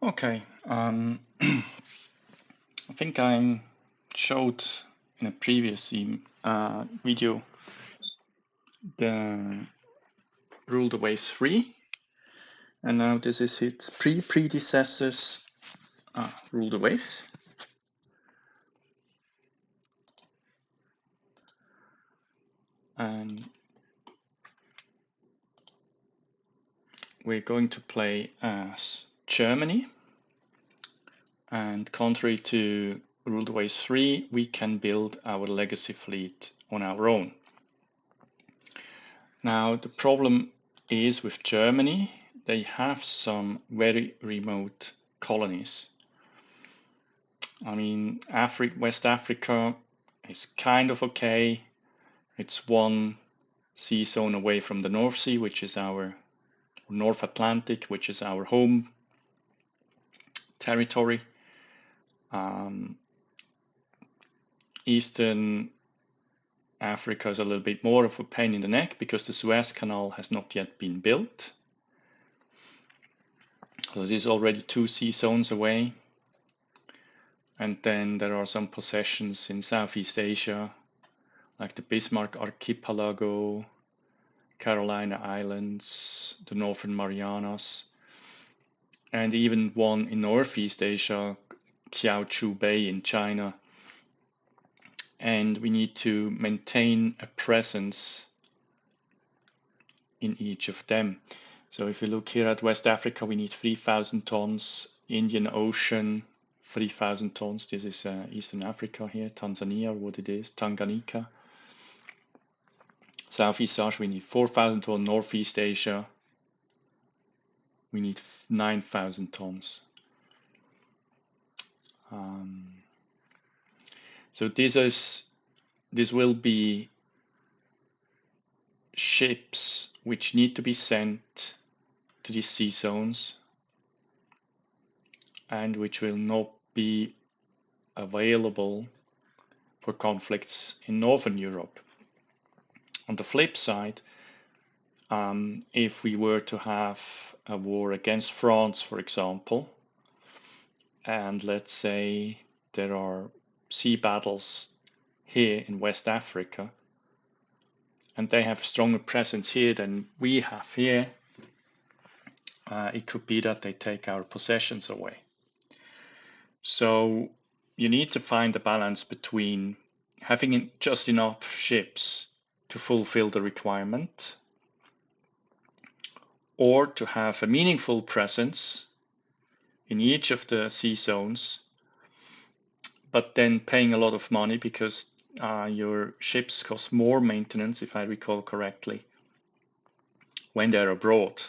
Okay, I think I showed in a previous video the rule the wave 3, and now this is its predecessors rule the waves. And we're going to play as Germany, and contrary to rule the waves 3, we can build our legacy fleet on our own. Now the problem is with Germany, they have some very remote colonies. I mean, West Africa is kind of okay. It's one sea zone away from the North Sea, which is our North Atlantic, which is our home territory. Eastern Africa is a little bit more of a pain in the neck because the Suez Canal has not yet been built. So it is already 2 sea zones away. And then there are some possessions in Southeast Asia, like the Bismarck Archipelago, Carolina Islands, the Northern Marianas, and even one in Northeast Asia, Kiaochu Bay in China. And we need to maintain a presence in each of them. So if you look here at West Africa, we need 3,000 tons. Indian Ocean, 3,000 tons. This is Eastern Africa here, Tanzania, what it is, Tanganyika. Southeast Asia, we need 4,000 tons. Northeast Asia, we need 9,000 tons. So this will be ships which need to be sent to these sea zones and which will not be available for conflicts in Northern Europe. On the flip side, if we were to have a war against France, for example, and let's say there are sea battles here in West Africa, and they have a stronger presence here than we have here, it could be that they take our possessions away. So you need to find a balance between having just enough ships to fulfill the requirement, or to have a meaningful presence in each of the sea zones, but then paying a lot of money because your ships cost more maintenance, if I recall correctly, when they're abroad.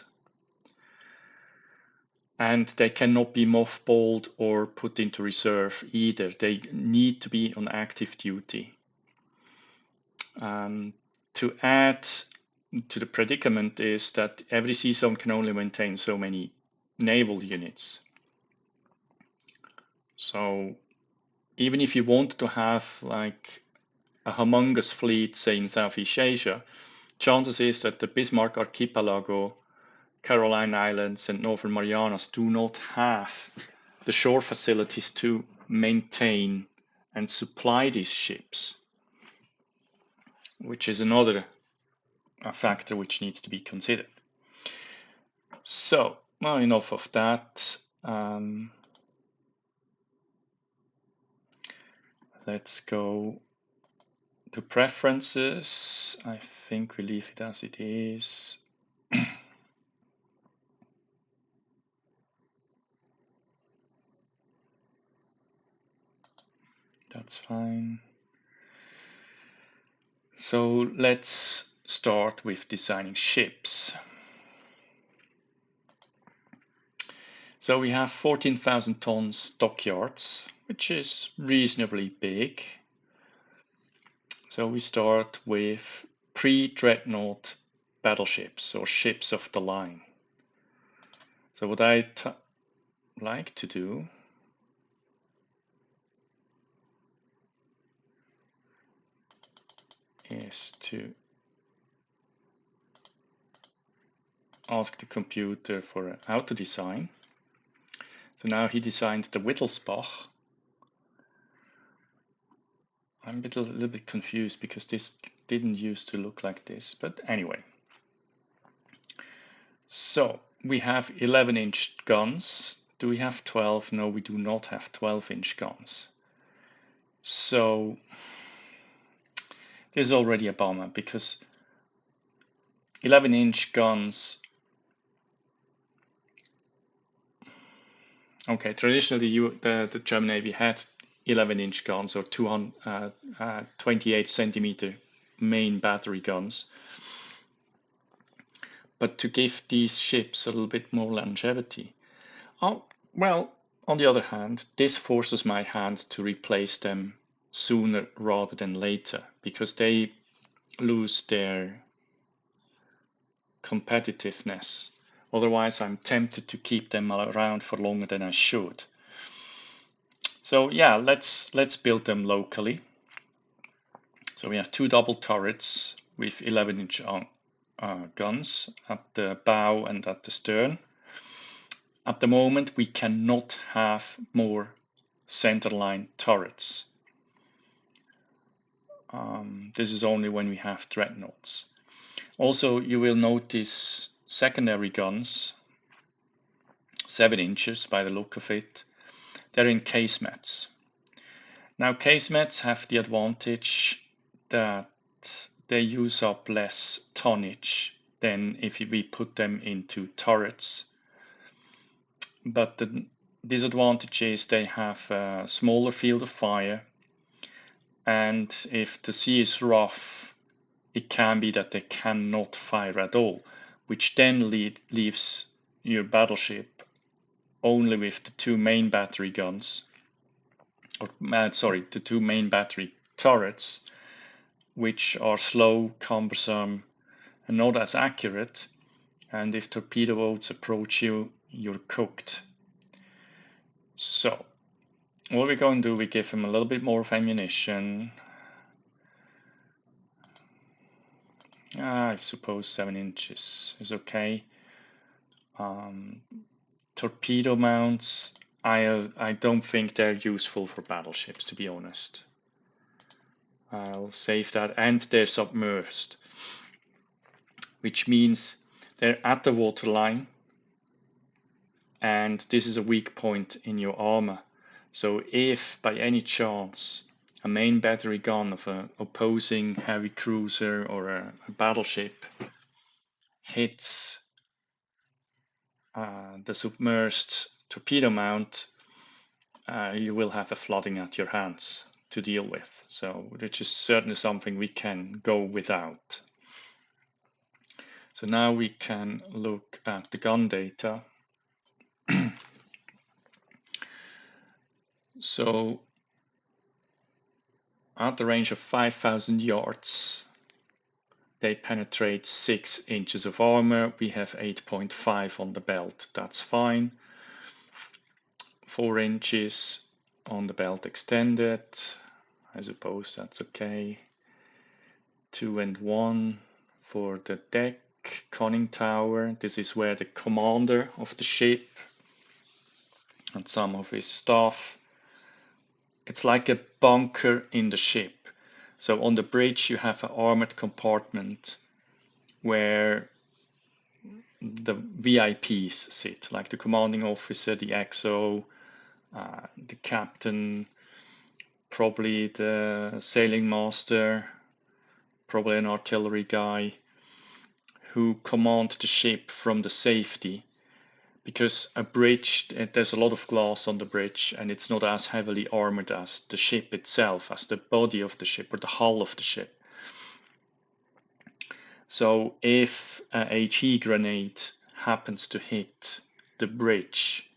And they cannot be mothballed or put into reserve either. They need to be on active duty. To add to the predicament is that every sea zone can only maintain so many naval units. So even if you want to have like a humongous fleet, say in Southeast Asia, chances is that the Bismarck Archipelago, Caroline Islands, and Northern Marianas do not have the shore facilities to maintain and supply these ships, which is another factor which needs to be considered. So, well, enough of that. Let's go to preferences. I think we leave it as it is. That's fine. So let's start with designing ships. So we have 14,000 tons dockyards, which is reasonably big. So we start with pre-dreadnought battleships or ships of the line. So what I like to do is to ask the computer for an auto design. So now he designed the Wittelsbach. I'm a little bit confused because this didn't used to look like this, but anyway. So we have 11-inch guns. Do we have 12? No, we do not have 12-inch guns. So this is already a bummer because 11-inch guns. Okay, traditionally the German Navy had 11-inch guns or 28 centimeter main battery guns. But to give these ships a little bit more longevity. Oh, well, on the other hand, this forces my hand to replace them sooner rather than later because they lose their competitiveness. Otherwise, I'm tempted to keep them around for longer than I should. So yeah, let's build them locally. So we have 2 double turrets with 11-inch guns at the bow and at the stern. At the moment, we cannot have more centerline turrets. This is only when we have dreadnoughts. Also, you will notice secondary guns, 7 inches by the look of it. They're in casemates. Now, casemates have the advantage that they use up less tonnage than if we put them into turrets. But the disadvantage is they have a smaller field of fire, and if the sea is rough, it can be that they cannot fire at all, which then leaves your battleship only with the 2 main battery guns, or the 2 main battery turrets, which are slow, cumbersome, and not as accurate. And if torpedo boats approach you, you're cooked. So what we're going to do, we give them a little bit more of ammunition. I suppose 7 inches is okay. Torpedo mounts, I don't think they're useful for battleships, to be honest. I'll save that. And they're submerged, which means they're at the waterline, and this is a weak point in your armor. So if by any chance a main battery gun of an opposing heavy cruiser or a battleship hits the submerged torpedo mount, you will have a flooding at your hands to deal with. So which is certainly something we can go without. So now we can look at the gun data. So at the range of 5,000 yards, they penetrate 6 inches of armor. We have 8.5 on the belt. That's fine. 4 inches on the belt extended. I suppose that's okay. 2 and 1 for the deck conning tower. This is where the commander of the ship and some of his staff. It's like a bunker in the ship. So on the bridge you have an armored compartment where the VIPs sit, like the commanding officer, the XO, the captain, probably the sailing master, probably an artillery guy, who command the ship from the safety. Because a bridge, there's a lot of glass on the bridge, and it's not as heavily armored as the ship itself, as the body of the ship or the hull of the ship. So if a HE grenade happens to hit the bridge,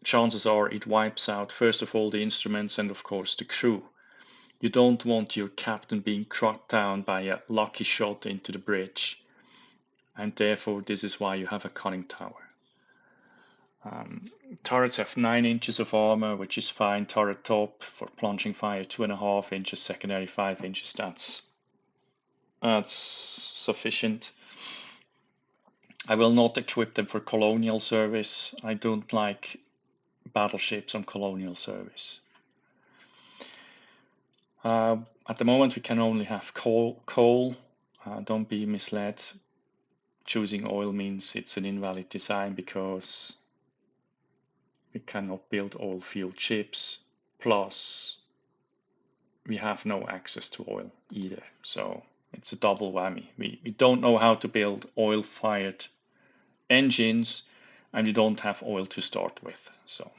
chances are it wipes out, first of all, the instruments and, of course, the crew. You don't want your captain being cut down by a lucky shot into the bridge, and therefore this is why you have a conning tower. Turrets have 9 inches of armor, which is fine. Turret top for plunging fire 2.5 inches, secondary 5 inches. That's sufficient. I will not equip them for colonial service. I don't like battleships on colonial service. At the moment, we can only have coal. Don't be misled. Choosing oil means it's an invalid design because we cannot build oil-fueled ships. Plus, we have no access to oil either. So it's a double whammy. We don't know how to build oil-fired engines, and we don't have oil to start with. So,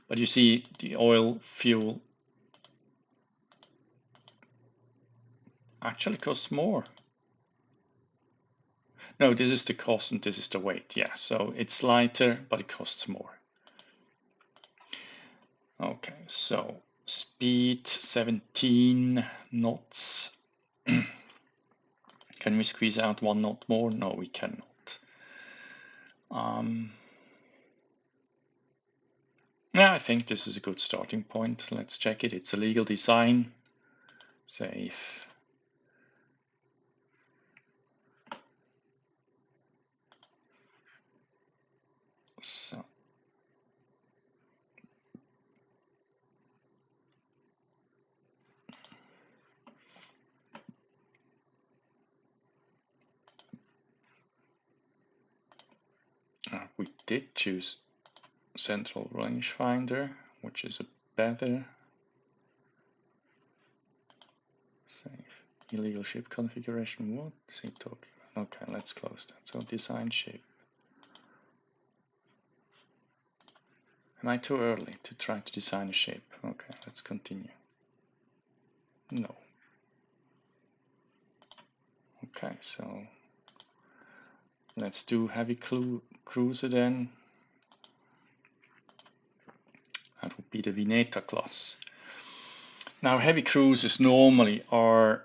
but you see, the oil fuel actually costs more. No, this is the cost and this is the weight. Yeah, so it's lighter, but it costs more. Okay, so speed 17 knots. Can we squeeze out 1 knot more? No, we cannot. Yeah, I think this is a good starting point. Let's check it. It's a legal design. Save. So we did choose central rangefinder, which is a better. Save. Illegal ship configuration. What is he talking about? Okay, let's close that. So design ship. Am I too early to try to design a ship? Okay, let's continue. No. Okay, so let's do heavy cruiser then. That would be the Vineta class. Now, heavy cruisers normally are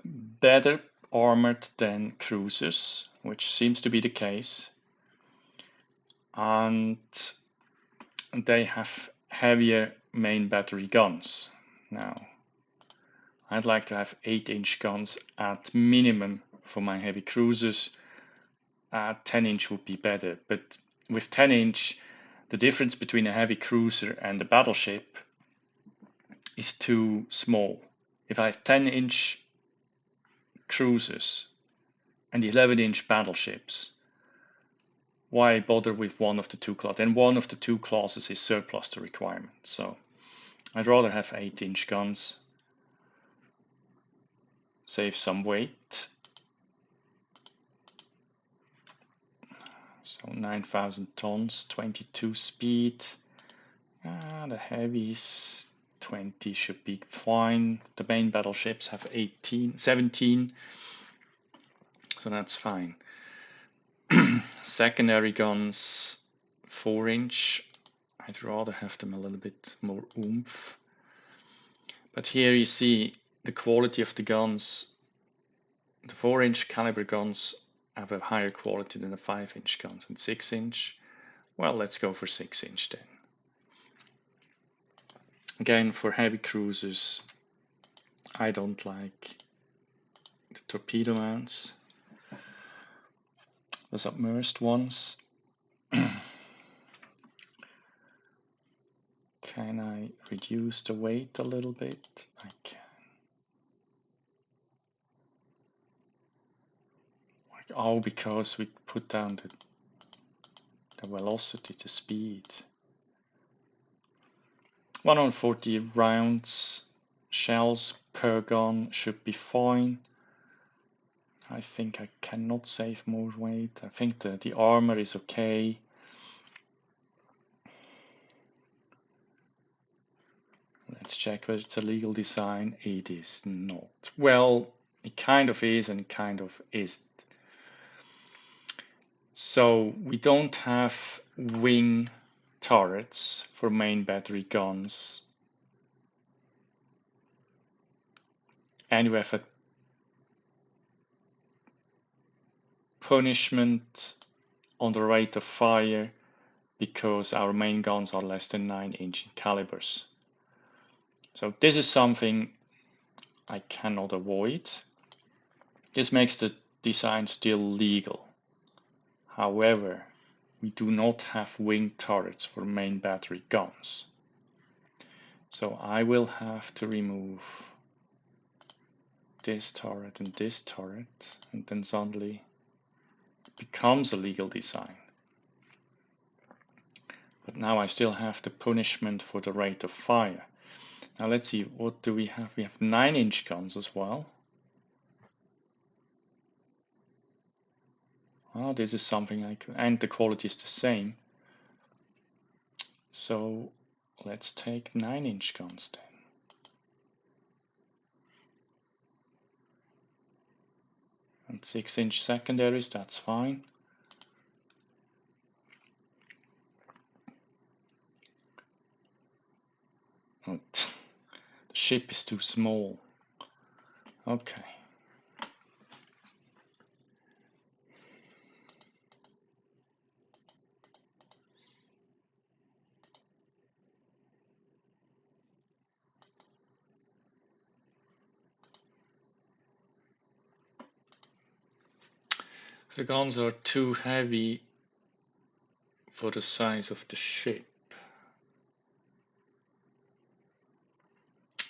better armored than cruisers, which seems to be the case. And they have heavier main battery guns. Now, I'd like to have 8-inch guns at minimum for my heavy cruisers. 10-inch would be better, but with 10-inch, the difference between a heavy cruiser and a battleship is too small. If I have 10-inch cruisers and 11-inch battleships, why bother with one of the two classes? And one of the two classes is surplus to requirement. So I'd rather have 8-inch guns, save some weight. So 9,000 tons, 22 speed. The heavies 20 should be fine. The main battleships have 17, so that's fine. Secondary guns 4-inch. I'd rather have them a little bit more oomph. But here you see the quality of the guns. The 4-inch caliber guns have a higher quality than the 5-inch guns. And 6-inch, well, let's go for 6-inch then. Again, for heavy cruisers, I don't like the torpedo mounts. The submerged ones. Can I reduce the weight a little bit? I can. Oh, because we put down the velocity, the speed. 140 rounds, shells per gun should be fine. I think I cannot save more weight. I think the armor is okay. Let's check whether it's a legal design. It is not. Well, it kind of is and it kind of isn't. So we don't have wing turrets for main battery guns. And we have a punishment on the rate of fire because our main guns are less than 9-inch calibers. So this is something I cannot avoid. This makes the design still legal. However, we do not have wing turrets for main battery guns. So I will have to remove this turret, and then suddenly it becomes a legal design. But now I still have the punishment for the rate of fire. Now let's see, what do we have? We have 9-inch guns as well. Oh, this is something I could, and the quality is the same. So let's take 9-inch guns then. And 6-inch secondaries, that's fine. Oh, the ship is too small. Okay. The guns are too heavy for the size of the ship.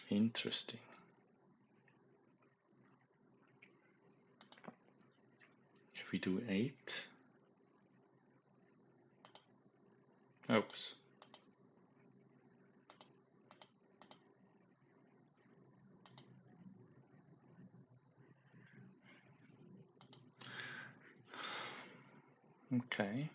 Interesting. If we do 8. Oops. Okay.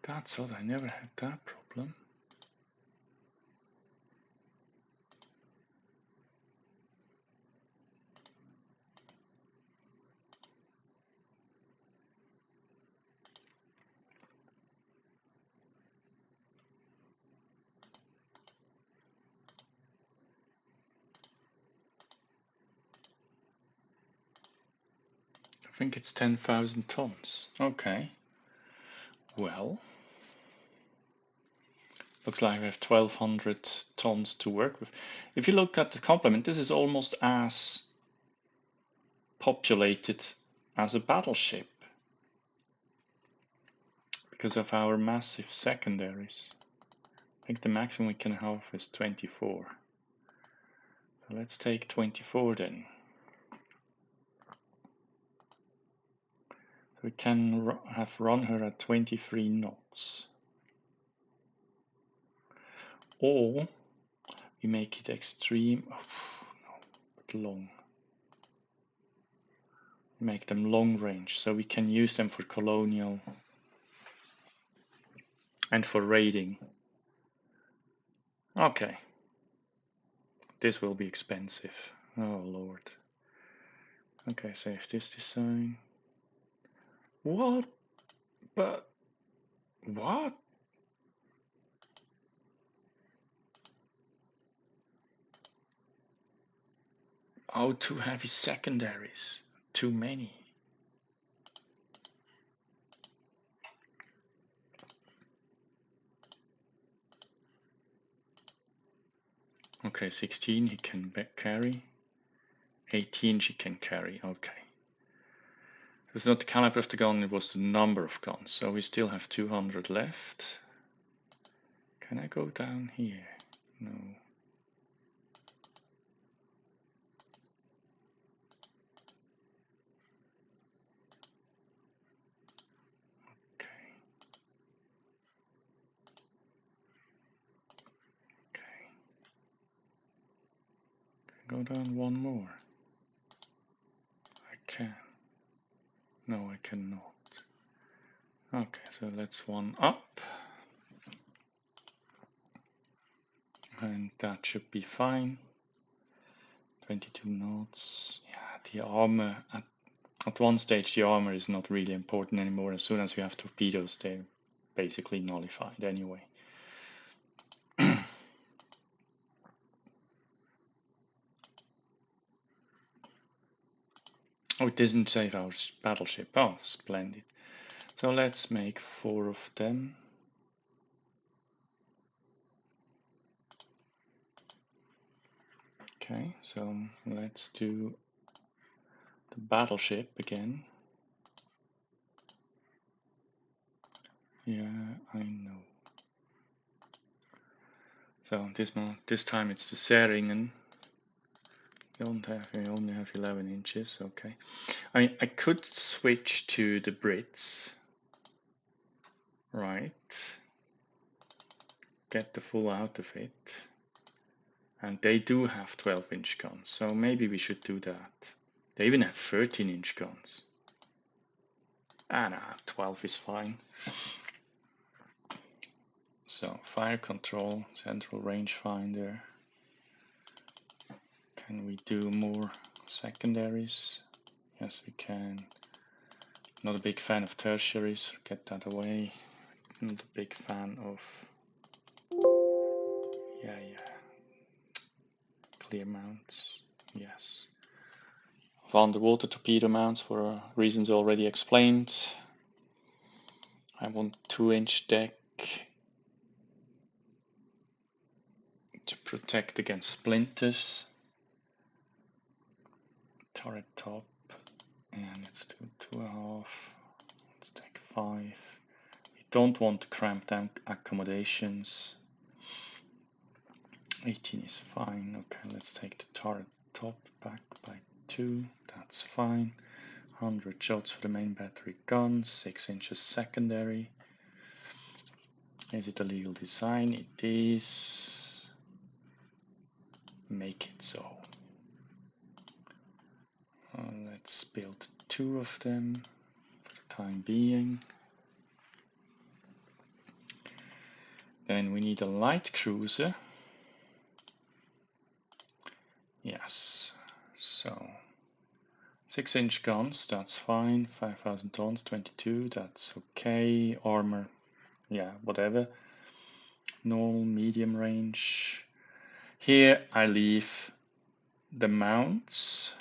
That's odd, I never had that problem. I think it's 10,000 tons. Okay. Well, looks like we have 1,200 tons to work with. If you look at the complement, this is almost as populated as a battleship because of our massive secondaries. I think the maximum we can have is 24. So let's take 24 then. So we can have run her at 23 knots. Or we make it extreme, no, but long. Make them long range so we can use them for colonial and for raiding. Okay. This will be expensive. Oh lord. Okay, save this design. What? But what? Oh, too heavy secondaries. Too many. Okay, 16 he can carry. 18 she can carry. Okay. It's not the caliber of the gun, it was the number of guns. So we still have 200 left. Can I go down here? No. Okay. Okay. Can I go down one more? I can. No, I cannot. Okay, so let's one up. and that should be fine. 22 knots. Yeah, the armor at one stage the armor is not really important anymore. As soon as you have torpedoes, they're basically nullified anyway. Oh, it doesn't save our battleship. Oh, splendid. So let's make 4 of them. Okay, so let's do the battleship again. Yeah, I know. So this time it's the Seringen. You only have 11 inches. Okay. I could switch to the Brits. Right. Get the full out of it. And they do have 12-inch guns, so maybe we should do that. They even have 13-inch guns. Ah, no, 12 is fine. So, fire control, central rangefinder. Can we do more secondaries? Yes, we can. Not a big fan of tertiaries, get that away. Not a big fan of... Yeah. Clear mounts, yes. Of underwater torpedo mounts for reasons already explained. I want 2-inch deck to protect against splinters. Turret top, and let's do 2.5. Let's take 5. We don't want to cramp down accommodations. 18 is fine. Okay, let's take the turret top back by 2. That's fine. 100 shots for the main battery guns. 6 inches secondary. Is it a legal design? It is. Make it so. Let's build 2 of them for the time being. Then we need a light cruiser. Yes, so 6-inch guns, that's fine. 5,000 tons, 22, that's okay. Armor, yeah, whatever. Normal, medium range. Here I leave the mounts.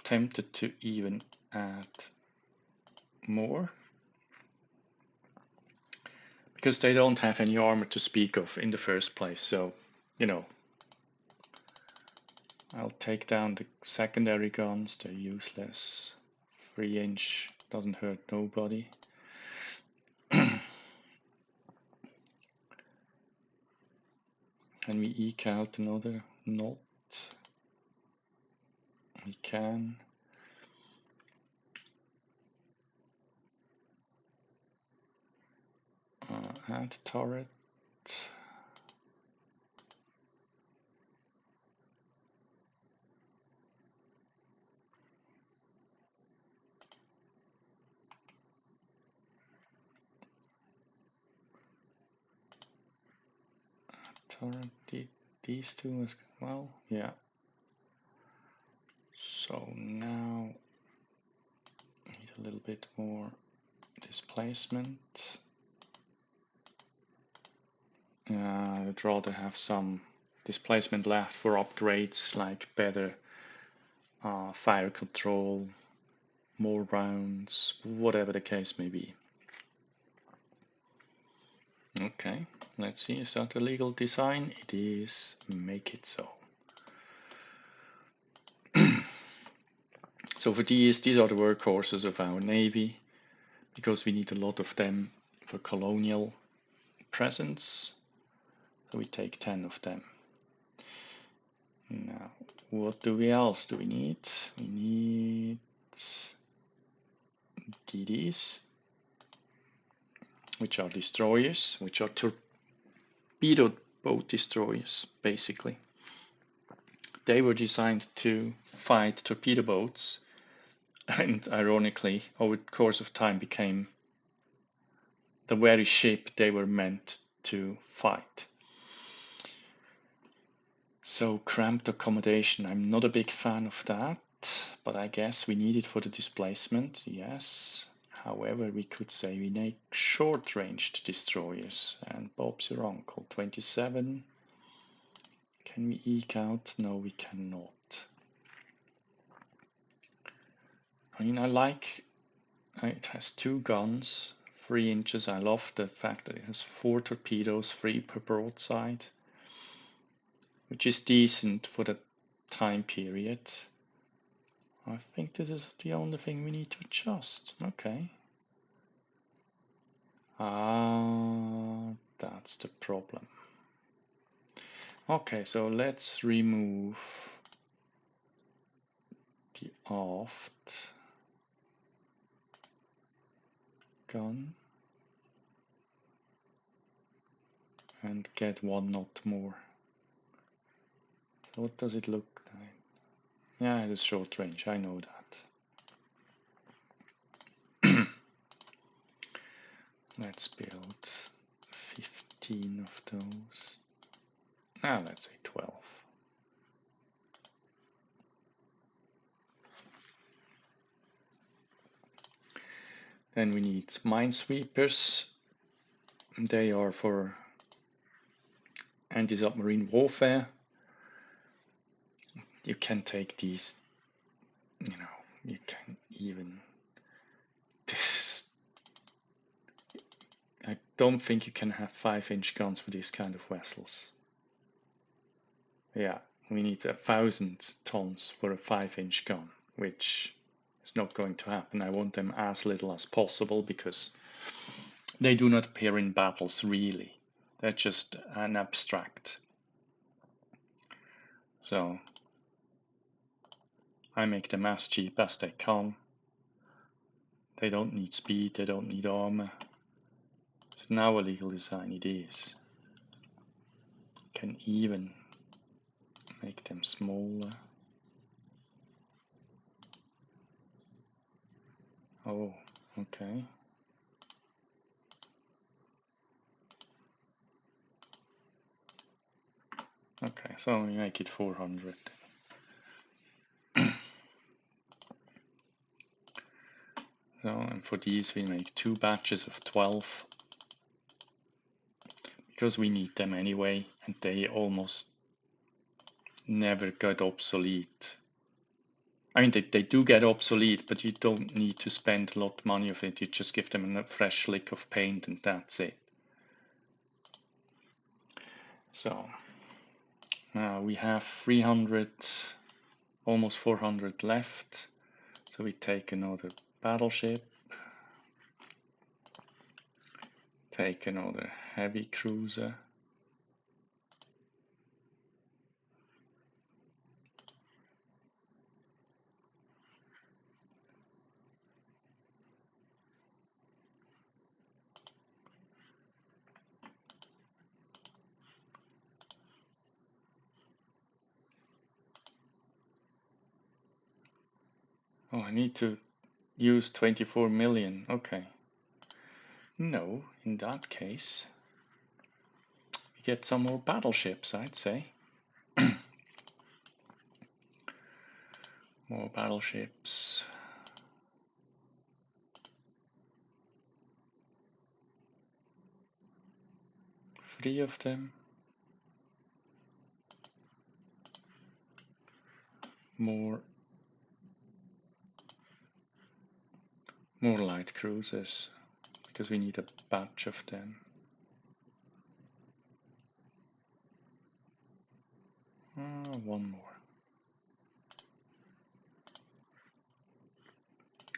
Tempted to even add more, because they don't have any armor to speak of in the first place, so, you know, I'll take down the secondary guns, they're useless. 3-inch doesn't hurt nobody. Can we eke out another knot? We can. Add turret. Turret, these two as well, yeah. So now need a little bit more displacement. I'd rather have some displacement left for upgrades like better fire control, more rounds, whatever the case may be. Okay, let's see, is that a legal design? It is. Make it so. So for these are the workhorses of our navy, because we need a lot of them for colonial presence. So we take 10 of them. Now, what else do we need? We need DDs, which are destroyers, which are torpedo boat destroyers, basically. They were designed to fight torpedo boats, and ironically, over the course of time, became the very ship they were meant to fight. So cramped accommodation, I'm not a big fan of that, but I guess we need it for the displacement, yes. However, we could say we make short-ranged destroyers, and Bob's your uncle. 27. Can we eke out? No, we cannot. I mean, I like it has 2 guns, 3 inches. I love the fact that it has 4 torpedoes, 3 per broadside, which is decent for the time period. I think this is the only thing we need to adjust. Okay. That's the problem. Okay, so let's remove the aft gun and get 1 knot more. So what does it look like? Yeah, it is short range, I know that. Let's build 15 of those. Let's say 12. Then we need minesweepers. They are for anti-submarine warfare. You can take these, you can even this. I don't think you can have 5-inch guns for these kind of vessels. Yeah, we need 1,000 tons for a 5-inch gun, which is not going to happen. I want them as little as possible because they do not appear in battles really. They're just an abstract. So I make them as cheap as they come. They don't need speed, they don't need armor. So now a legal design it is. Can even make them smaller. Oh, okay. Okay, so we make it 400. So, and for these we make 2 batches of 12 because we need them anyway, and they almost never get obsolete. I mean, they do get obsolete, but you don't need to spend a lot of money of it. You just give them a fresh lick of paint and that's it. So now we have 300, almost 400 left. So we take another battleship, take another heavy cruiser. Oh, I need to use 24 million. Okay. No, in that case, we get some more battleships, I'd say. More battleships. Three of them. More light cruisers, because we need a batch of them. One more.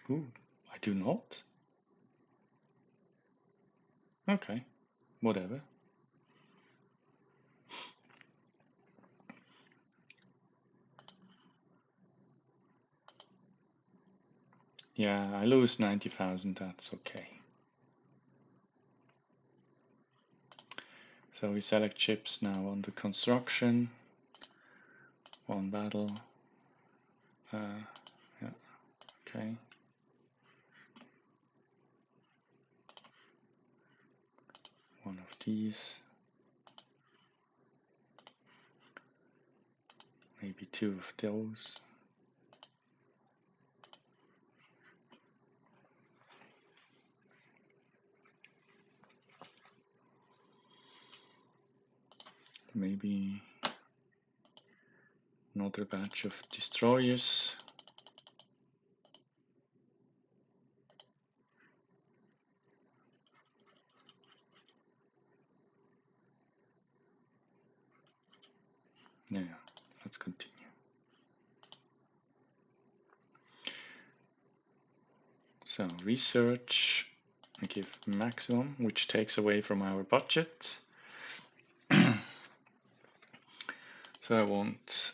Ooh, I do not. Okay, whatever. Yeah, I lose 90,000, that's okay. So we select ships now under construction. 1 battle. Yeah, okay. One of these. maybe 2 of those. Maybe another batch of destroyers. Yeah, let's continue. So research, I give maximum, which takes away from our budget. So I want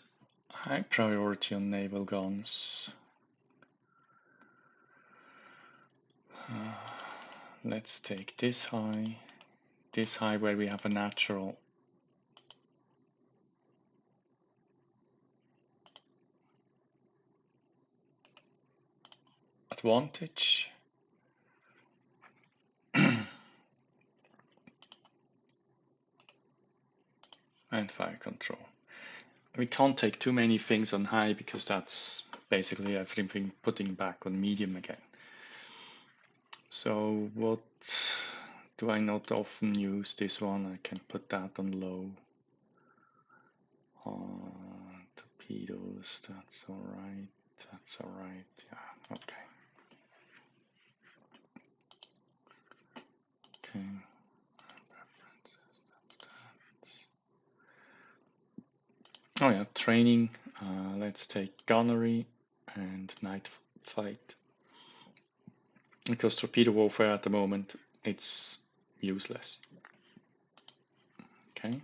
high priority on naval guns. Let's take this high where we have a natural advantage. And fire control. We can't take too many things on high because that's basically everything putting back on medium again. So what do I not often use? This one, I can put that on low. Torpedoes, that's alright, yeah, okay. Okay, preferences, that's that. Oh yeah, training, let's take gunnery and night flight. Because torpedo warfare at the moment, it's useless. Okay.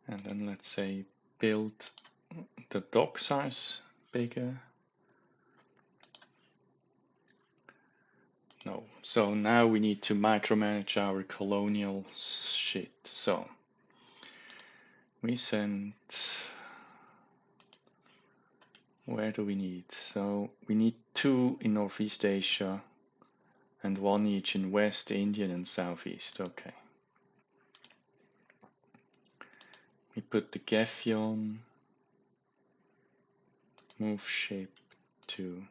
And then let's say build the dock size bigger. No. So now we need to micromanage our colonial shit. So we send, where do we need? So we need 2 in Northeast Asia and 1 each in West, Indian and Southeast. Okay. We put the Gefion, move ship to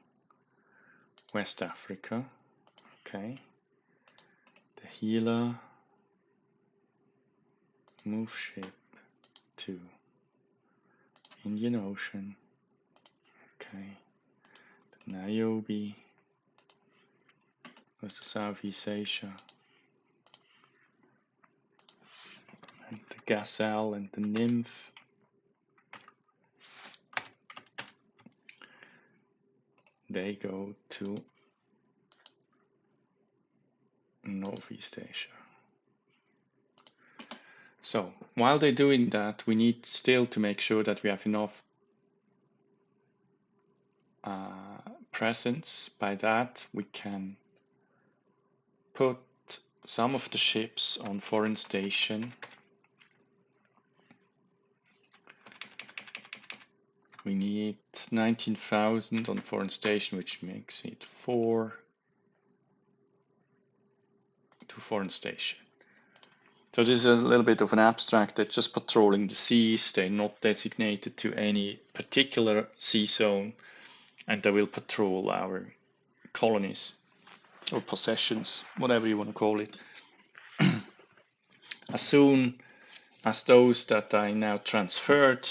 West Africa. Okay. The Healer, move ship to Indian Ocean. Okay. The Niobe goes to Southeast Asia. And the Gazelle and the Nymph they go to Northeast Asia. So while they're doing that, we need still to make sure that we have enough presence. By that, we can put some of the ships on foreign station. We need 19,000 on foreign station, which makes it 4 to foreign station. So this is a little bit of an abstract. They're just patrolling the seas. They're not designated to any particular sea zone, and they will patrol our colonies or possessions, whatever you want to call it. As soon as those that I now transferred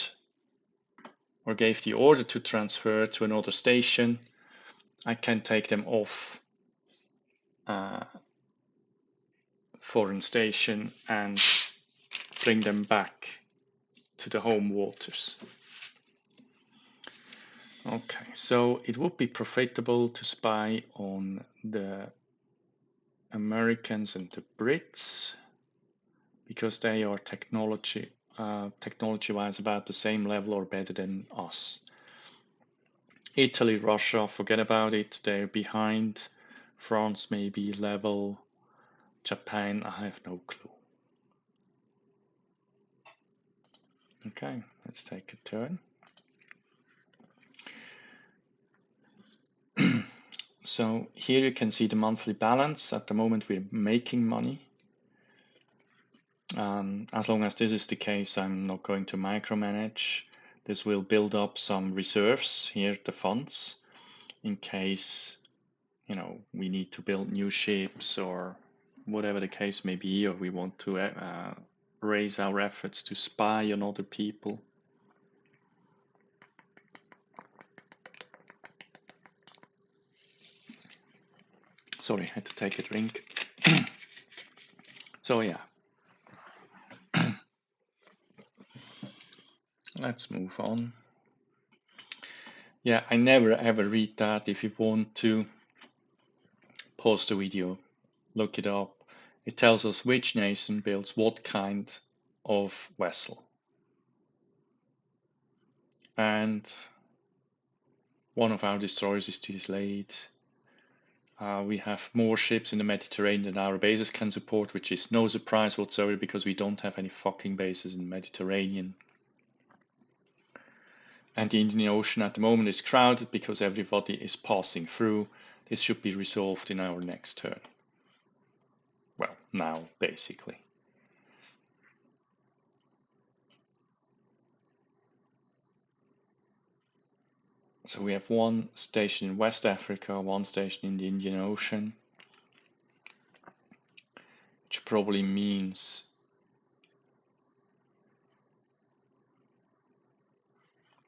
or gave the order to transfer to another station, I can take them off foreign station and bring them back to the home waters. Okay, so it would be profitable to spy on the Americans and the Brits because they are technology-wise about the same level or better than us. Italy, Russia, forget about it. They're behind. France may be level. Japan, I have no clue. Okay, let's take a turn. So here you can see the monthly balance. At the moment we're making money. As long as this is the case, I'm not going to micromanage. This will build up some reserves here, the funds, in case, you know, we need to build new ships or whatever the case may be, or we want to raise our efforts to spy on other people. Sorry, I had to take a drink. So yeah, let's move on. Yeah, I never ever read that. If you want to pause the video, look it up. It tells us which nation builds what kind of vessel. And one of our destroyers is delayed. We have more ships in the Mediterranean than our bases can support, which is no surprise whatsoever because we don't have any fucking bases in the Mediterranean. And the Indian Ocean at the moment is crowded because everybody is passing through. This should be resolved in our next turn. Well, now, basically. So we have one station in West Africa, one station in the Indian Ocean, which probably means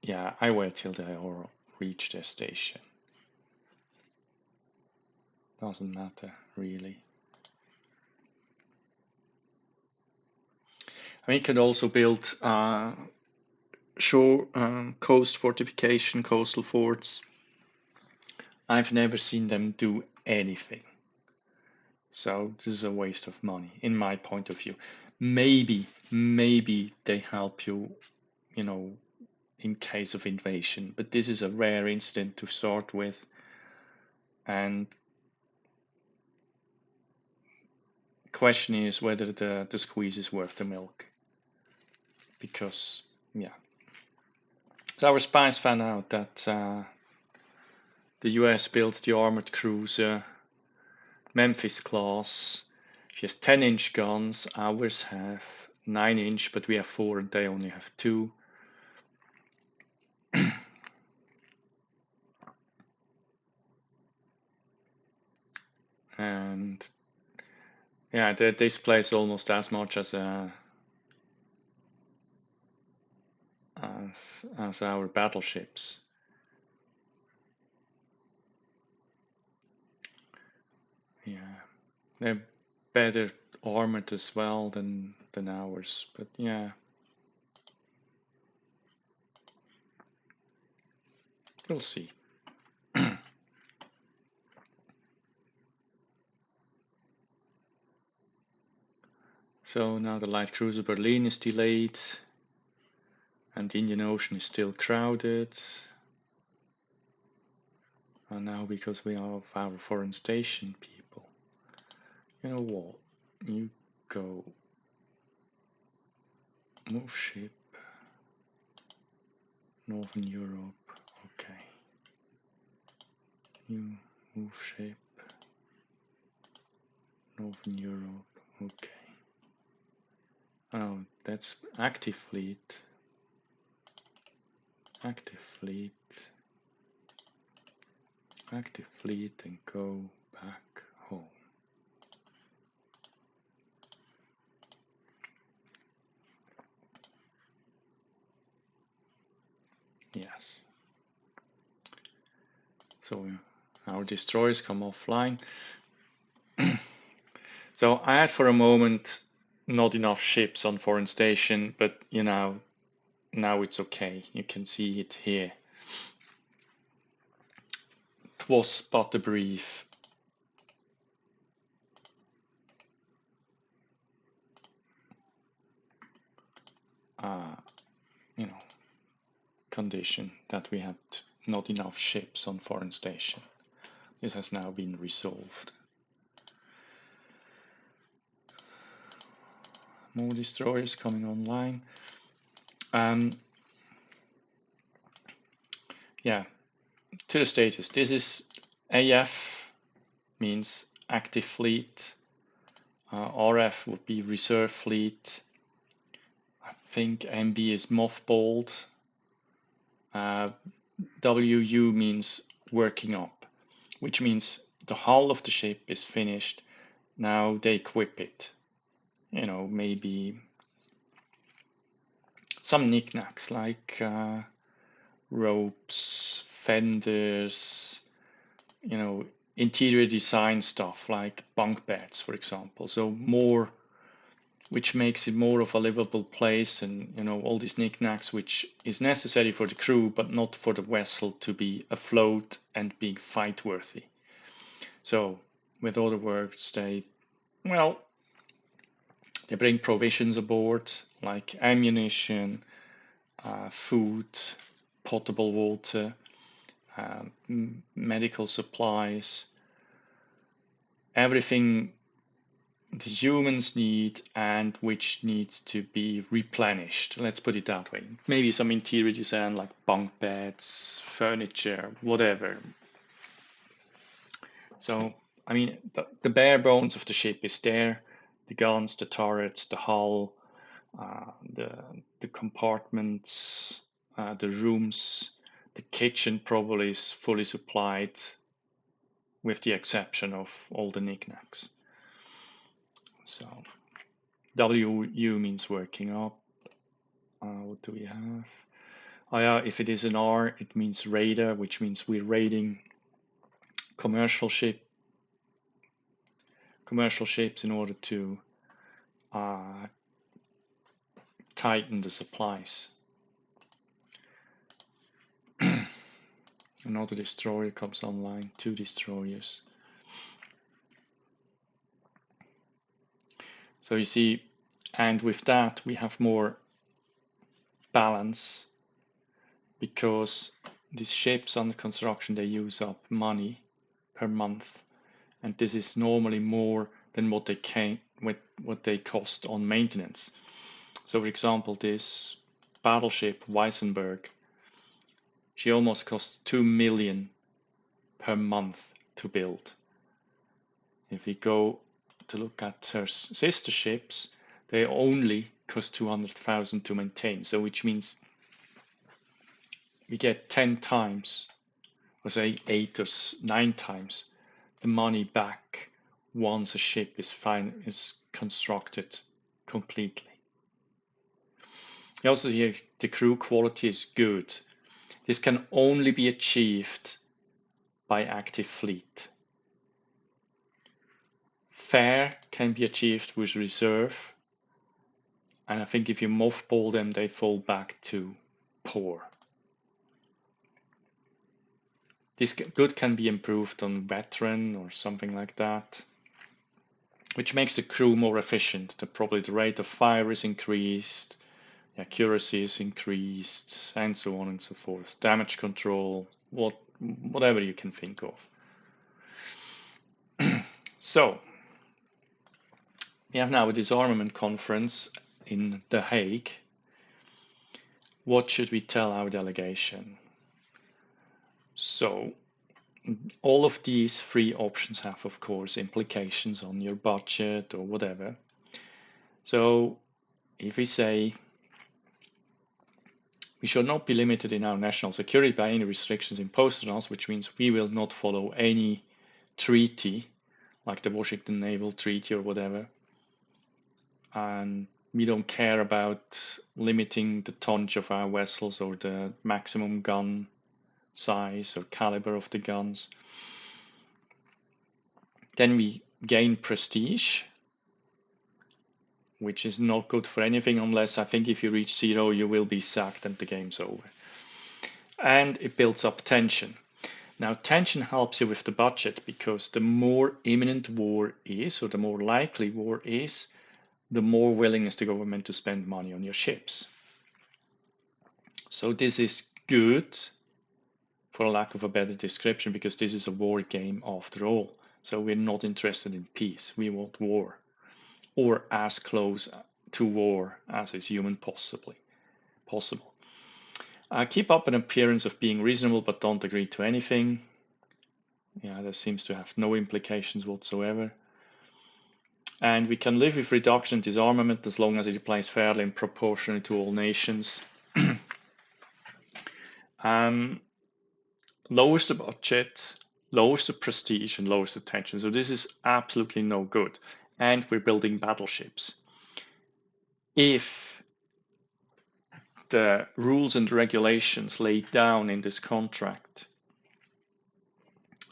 yeah, I wait till they all reach their station. Doesn't matter, really. I mean, you could also build shore, coast fortification, coastal forts. I've never seen them do anything. So this is a waste of money, in my point of view. Maybe they help you, you know, in case of invasion, but this is a rare incident to start with. And the question is whether the squeeze is worth the milk. Because, yeah. So our spies found out that the US built the armored cruiser Memphis class. She has 10-inch guns. Ours have 9-inch, but we have 4 and they only have 2. And yeah, they displace almost as much as our battleships. Yeah, they're better armored as well than ours, but yeah, we'll see. So now the light cruiser Berlin is delayed, and the Indian Ocean is still crowded. And now because we have our foreign station people, you know what? You go move ship, Northern Europe, okay. You move ship, Northern Europe, okay. Oh, that's active fleet. Active fleet. Active fleet and go back home. Yes. So our destroyers come offline. So I had for a moment not enough ships on foreign station, but you know, now it's okay. You can see it here. It was but a brief. You know, condition that we had not enough ships on foreign station. This has now been resolved. More destroyers coming online. Yeah, to the status. This is AF means active fleet. RF would be reserve fleet. I think MB is mothballed. WU means working up, which means the hull of the ship is finished. Now they equip it. Maybe some knickknacks like ropes, fenders, interior design stuff like bunk beds, for example. So more, which makes it more of a livable place, and all these knickknacks, which is necessary for the crew, but not for the vessel to be afloat and being fight worthy. So, with other words, they bring provisions aboard like ammunition, food, potable water, medical supplies, everything the humans need and which needs to be replenished. Let's put it that way. Maybe some interior design like bunk beds, furniture, whatever. So, I mean, the bare bones of the ship is there. The guns, the turrets, the hull, the compartments, the rooms, the kitchen probably is fully supplied, with the exception of all the knickknacks. So WU means working up. What do we have? Oh yeah, if it is an R, it means radar, which means we're raiding commercial ships in order to tighten the supplies. Another destroyer comes online, 2 destroyers. So you see, and with that we have more balance, because these ships under construction, they use up money per month, and this is normally more than what they cost on maintenance. So for example, this battleship Weissenberg, she almost costs 2 million per month to build. If we go to look at her sister ships, they only cost 200,000 to maintain. So which means we get 10 times, or say 8 or 9 times the money back once a ship is constructed completely. Also here, the crew quality is good. This can only be achieved by active fleet. Fair can be achieved with reserve, and I think if you mothball them, they fall back to poor. This good can be improved on veteran or something like that, which makes the crew more efficient. Probably the rate of fire is increased, accuracy is increased, and so on and so forth. Damage control, whatever you can think of. So, we have now a disarmament conference in The Hague. What should we tell our delegation? So, all of these 3 options have, of course, implications on your budget or whatever. So, if we say we should not be limited in our national security by any restrictions imposed on us, which means we will not follow any treaty, like the Washington Naval Treaty or whatever, and we don't care about limiting the tonnage of our vessels or the maximum gun size or caliber of the guns. Then we gain prestige, which is not good for anything, unless I think if you reach 0, you will be sacked and the game's over. And it builds up tension. Now, tension helps you with the budget, because the more imminent war is, or the more likely war is, the more willing is the government to spend money on your ships. So this is good, for lack of a better description, because this is a war game after all. So we're not interested in peace. We want war, or as close to war as is human possible. Keep up an appearance of being reasonable, but don't agree to anything. Yeah, there seems to have no implications whatsoever. And we can live with reduction and disarmament as long as it applies fairly and proportionally to all nations. Lowers the budget, lowers the prestige, and lowers the tension. So this is absolutely no good. And we're building battleships. If the rules and regulations laid down in this contract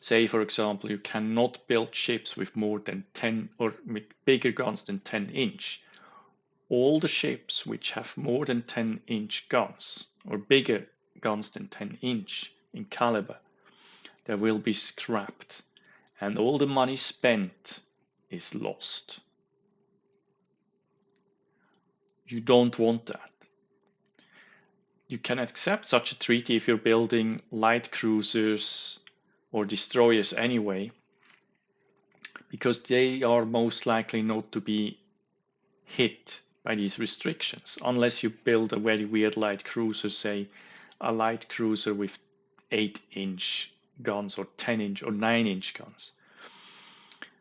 say, for example, you cannot build ships with more than 10 or with bigger guns than 10-inch, all the ships which have more than 10-inch guns or bigger guns than 10-inch in caliber, they will be scrapped, and all the money spent is lost. You don't want that. You can accept such a treaty if you're building light cruisers or destroyers anyway, because they are most likely not to be hit by these restrictions, unless you build a very weird light cruiser, say a light cruiser with 8-inch guns or 10-inch or 9-inch guns.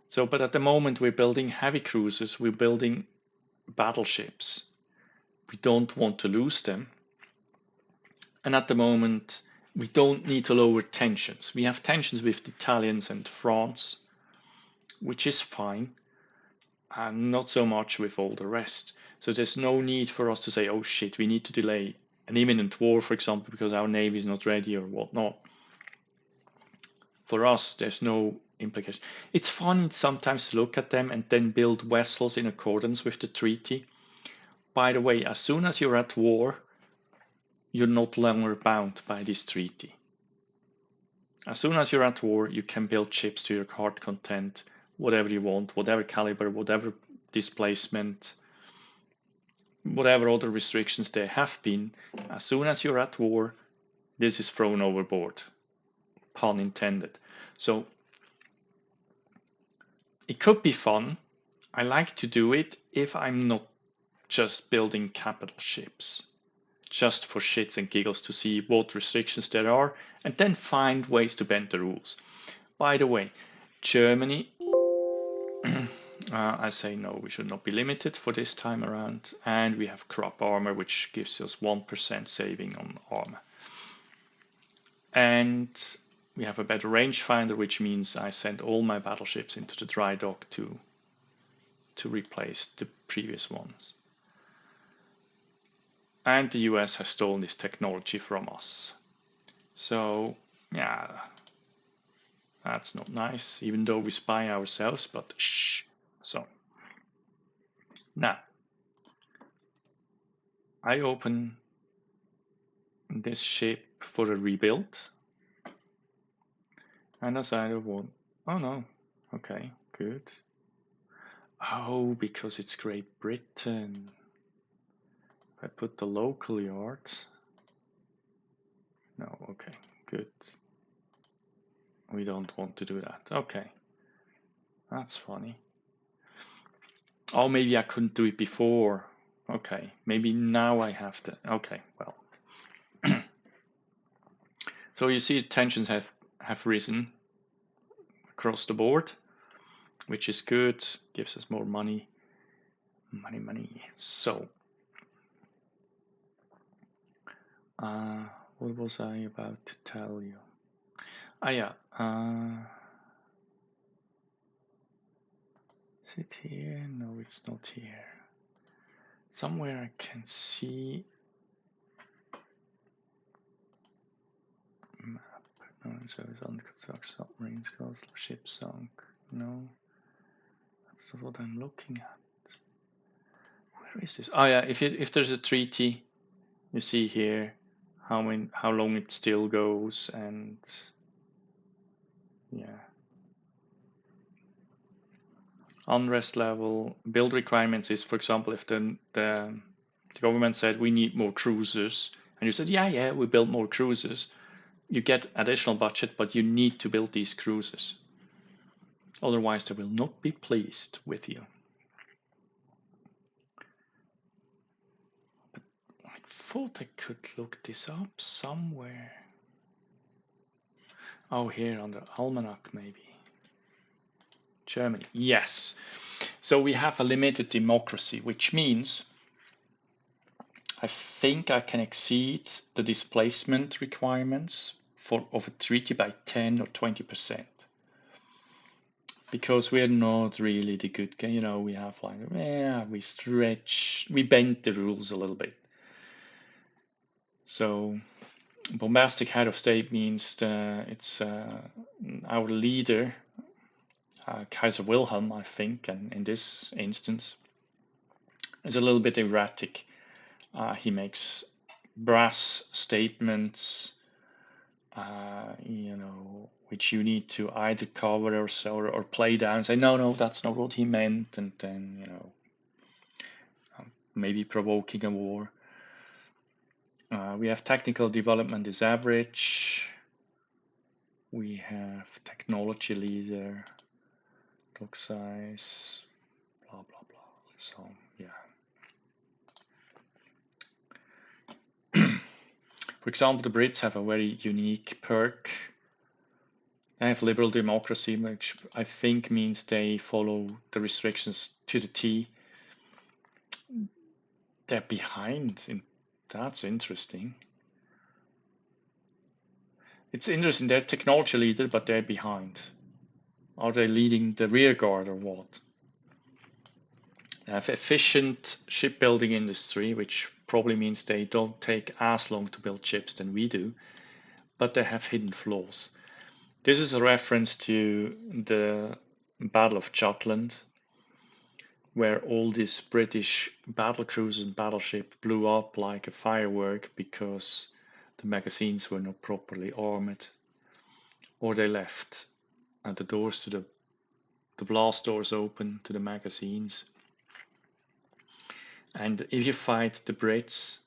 So, but at the moment we're building heavy cruisers, we're building battleships. We don't want to lose them. And at the moment, we don't need to lower tensions. We have tensions with the Italians and France, which is fine, and not so much with all the rest. So there's no need for us to say, oh shit, we need to delay an imminent war, for example, because our navy is not ready or whatnot. For us, there's no implication. It's fun sometimes to look at them and then build vessels in accordance with the treaty. By the way, as soon as you're at war, you're not longer bound by this treaty. As soon as you're at war, you can build ships to your heart content, whatever you want, whatever caliber, whatever displacement, whatever other restrictions there have been. As soon as you're at war, this is thrown overboard, pun intended. So it could be fun. I like to do it if I'm not just building capital ships, just for shits and giggles to see what restrictions there are and then find ways to bend the rules. By the way, Germany, I say no, we should not be limited for this time around, and we have crop armor, which gives us 1% saving on armor. And we have a better rangefinder, which means I send all my battleships into the dry dock to replace the previous ones. And the US has stolen this technology from us. So, yeah, that's not nice, even though we spy ourselves, but shh. So, now, I open this ship for a rebuild. And as I want, oh no, okay, good. Oh, because it's Great Britain. I put the local yards. No, okay, good. We don't want to do that. Okay, that's funny. Oh, maybe I couldn't do it before. Okay, maybe now I have to. Okay, well. So you see tensions have risen across the board, which is good, gives us more money. Money. So, what was I about to tell you? Yeah. Is it here? No, it's not here. Somewhere I can see map. No, so it's under construction, submarines, coastal ship sunk. No, that's not what I'm looking at. Where is this? Oh yeah, if there's a treaty, you see here how long it still goes, and yeah. Unrest level, build requirements is, for example, if the government said we need more cruisers, and you said, yeah, we build more cruisers, you get additional budget, but you need to build these cruisers. Otherwise, they will not be pleased with you. But I thought I could look this up somewhere. Oh, here on the almanac, maybe. Germany. Yes. So we have a limited democracy, which means I think I can exceed the displacement requirements of a treaty by 10 or 20%. Because we're not really the good guy, we have like, we bend the rules a little bit. So bombastic head of state means it's our leader, Kaiser Wilhelm, I think, and in this instance, is a little bit erratic. He makes brass statements, which you need to either cover or play down, say, no, that's not what he meant, and then, maybe provoking a war. We have technical development is average. We have technology leader, block size, blah, blah, blah. So, yeah. For example, the Brits have a very unique perk. They have liberal democracy, which I think means they follow the restrictions to the T. They're behind. That's interesting. It's interesting. They're technology leader, but they're behind. Are they leading the rear guard or what? They have efficient shipbuilding industry, which probably means they don't take as long to build ships than we do, but they have hidden flaws. This is a reference to the Battle of Jutland, where all these British battle cruisers and battleships blew up like a firework because the magazines were not properly armored, or they left the doors to the blast doors open to the magazines. And if you fight the Brits,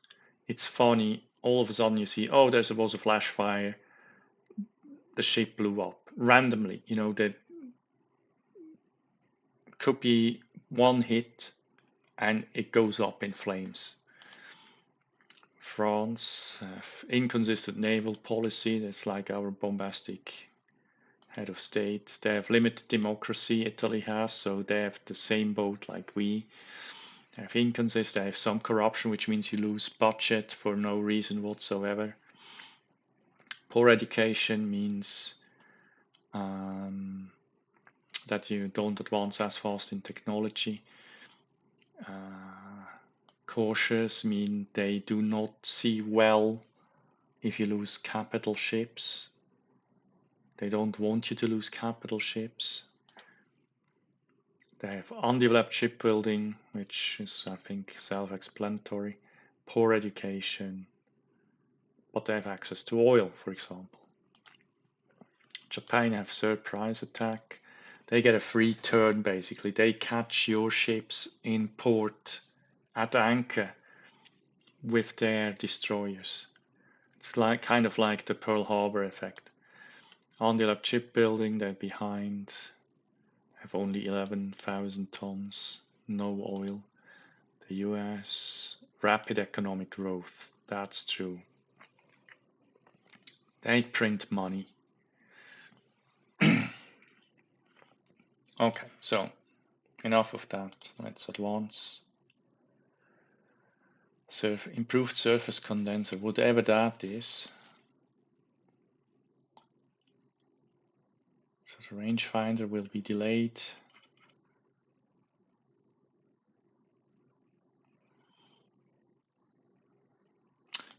it's funny. All of a sudden you see, oh, there was a flash fire. The ship blew up randomly. That could be one hit and it goes up in flames. France, inconsistent naval policy. That's like our bombastic head of state. They have limited democracy, Italy has, so they have the same boat like we. They have inconsistent, they have some corruption, which means you lose budget for no reason whatsoever. Poor education means that you don't advance as fast in technology. Cautious mean they do not see well if you lose capital ships. They don't want you to lose capital ships. They have undeveloped shipbuilding, which is, I think, self-explanatory. Poor education, but they have access to oil, for example. Japan have surprise attack. They get a free turn, basically. They catch your ships in port at anchor with their destroyers. It's kind of like the Pearl Harbor effect. Undeveloped shipbuilding, they're behind. Have only 11,000 tons, no oil. The US, rapid economic growth, that's true. They print money. Okay, so enough of that. Let's advance. Improved surface condenser, whatever that is. So the rangefinder will be delayed.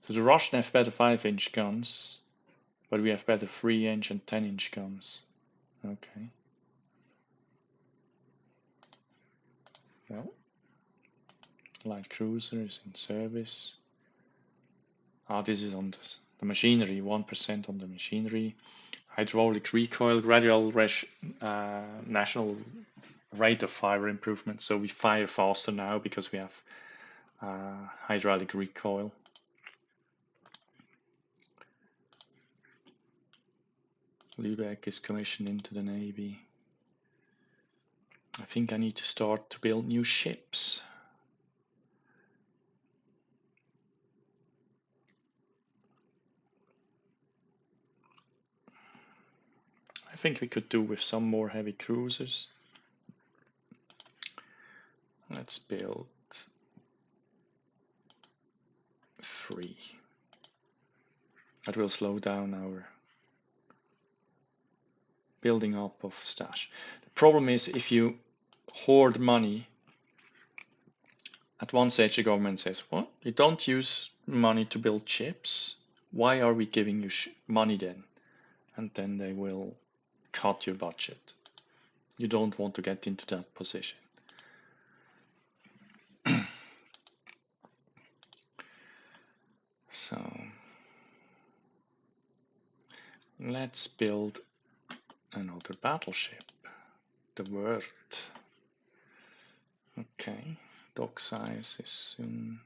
So the Russian have better 5-inch guns, but we have better 3-inch and 10-inch guns. Okay. Well, light cruiser is in service. This is on the machinery, 1% on the machinery. Hydraulic recoil, gradual national rate of fire improvement. So we fire faster now because we have hydraulic recoil. Lübeck is commissioned into the Navy. I think I need to start to build new ships. think we could do with some more heavy cruisers. Let's build 3. That will slow down our building up of stash. The problem is if you hoard money, at one stage the government says, well, you don't use money to build ships. Why are we giving you money then? And then they will cut your budget. You don't want to get into that position. So let's build another battleship, the Word. Okay, dock size is soon.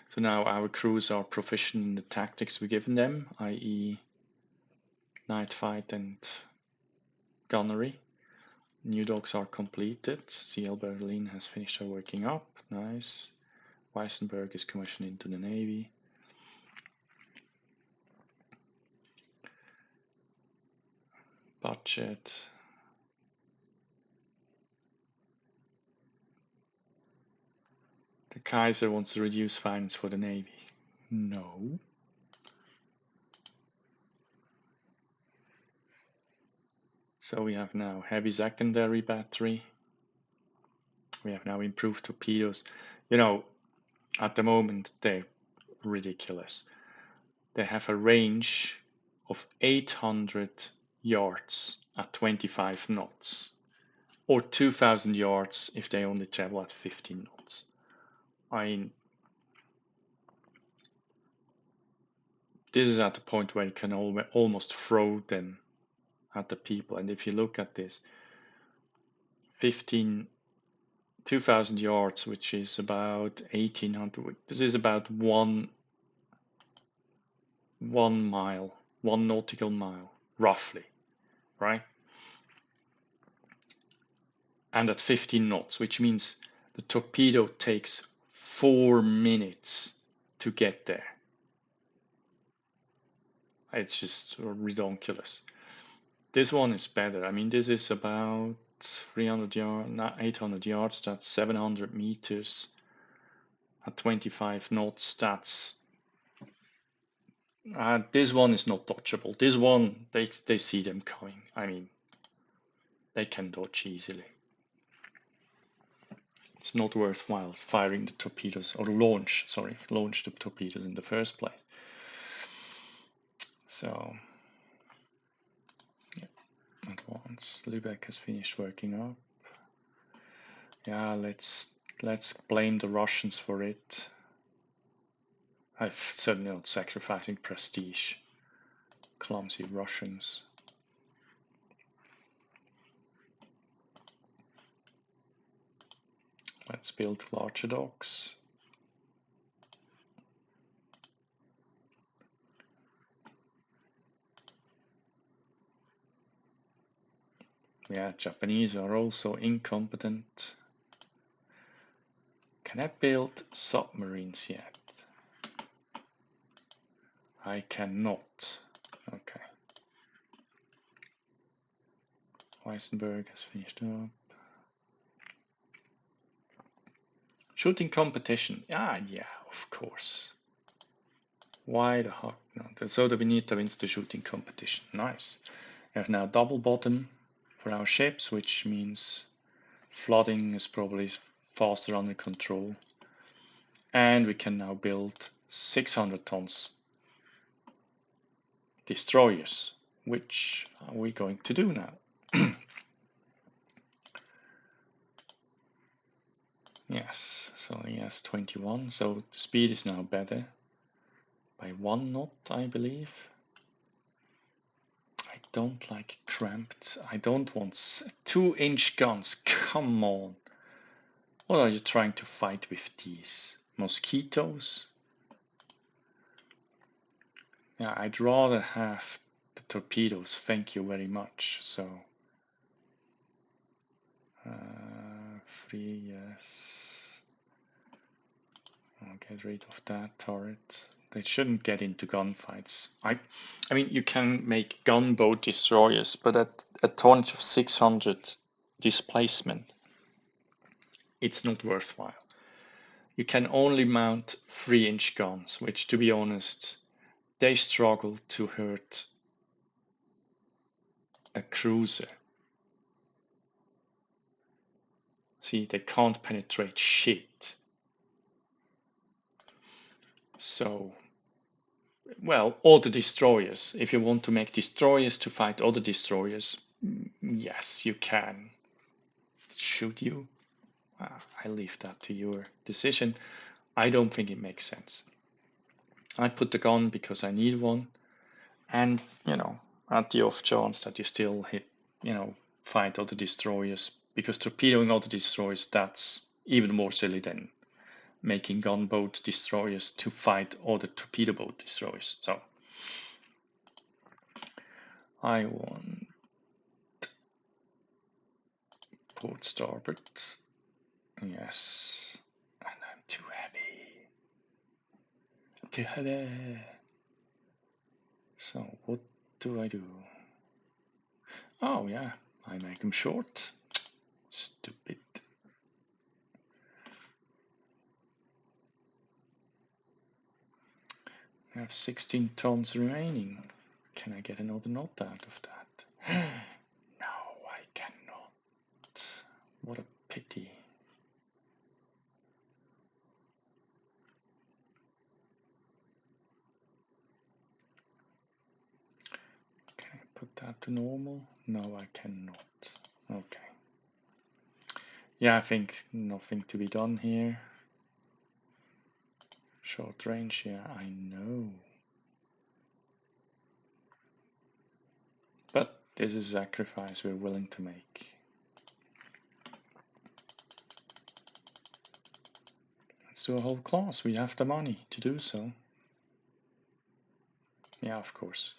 So now our crews are proficient in the tactics we've given them, i.e. night fight and gunnery. New docks are completed. CL Berlin has finished her working up. Nice. Weissenberg is commissioned into the Navy. Budget. The Kaiser wants to reduce finance for the Navy. No. So we have now heavy secondary battery. We have now improved torpedoes. You know, at the moment they're ridiculous. They have a range of 800 yards at 25 knots, or 2,000 yards if they only travel at 15 knots. I mean, this is at the point where you can almost throw them at the people. And if you look at this, 2,000 yards, which is about 1,800. This is about one mile, 1 nautical mile, roughly, right? And at 15 knots, which means the torpedo takes 4 minutes to get there. It's just ridiculous. This one is better. I mean, this is about 300 yards, not 800 yards. That's 700 meters at 25 knots. That's this one is not dodgeable. This one, they see them coming. I mean, they can dodge easily. It's not worthwhile firing the torpedoes, or launch the torpedoes in the first place. So, yeah, advance. Lübeck has finished working up. Yeah, let's blame the Russians for it. I've certainly not sacrificing prestige. Clumsy Russians. Let's build larger docks. Yeah, Japanese are also incompetent. Can I build submarines yet? I cannot. Okay. Weissenberg has finished up. Shooting competition. Yeah, of course. Why the heck not? So the Veneta wins the shooting competition. Nice. We have now double bottom for our ships, which means flooding is probably faster under control. And we can now build 600 tons destroyers, which are we going to do now? Yes, so he has 21, so the speed is now better by 1 knot, I believe. I don't like cramped. I don't want 2-inch guns. Come on. What are you trying to fight with these? Mosquitoes? Yeah, I'd rather have the torpedoes. Thank you very much. So, 3, yes. I'll get rid of that turret. They shouldn't get into gunfights. I mean, you can make gunboat destroyers, but at a tonnage of 600 displacement, it's not worthwhile. You can only mount 3-inch guns, which, to be honest, they struggle to hurt a cruiser. See, they can't penetrate shit. So, well, all the destroyers. If you want to make destroyers to fight other destroyers, yes, you can. Should you? I leave that to your decision. I don't think it makes sense. I put the gun because I need one, and at the off chance that you still fight other destroyers, because torpedoing other destroyers, that's even more silly than making gunboat destroyers to fight other torpedo boat destroyers. So I want port starboard. Yes, and I'm too heavy. Too heavy. So what do I do? Oh yeah, I make them short. Stupid. I have 16 tons remaining. Can I get another knot out of that? No, I cannot. What a pity. Can I put that to normal? No, I cannot. Okay. Yeah, I think nothing to be done here. Short range, yeah, I know. But this is a sacrifice we're willing to make. Let's do a whole class. We have the money to do so. Yeah, of course.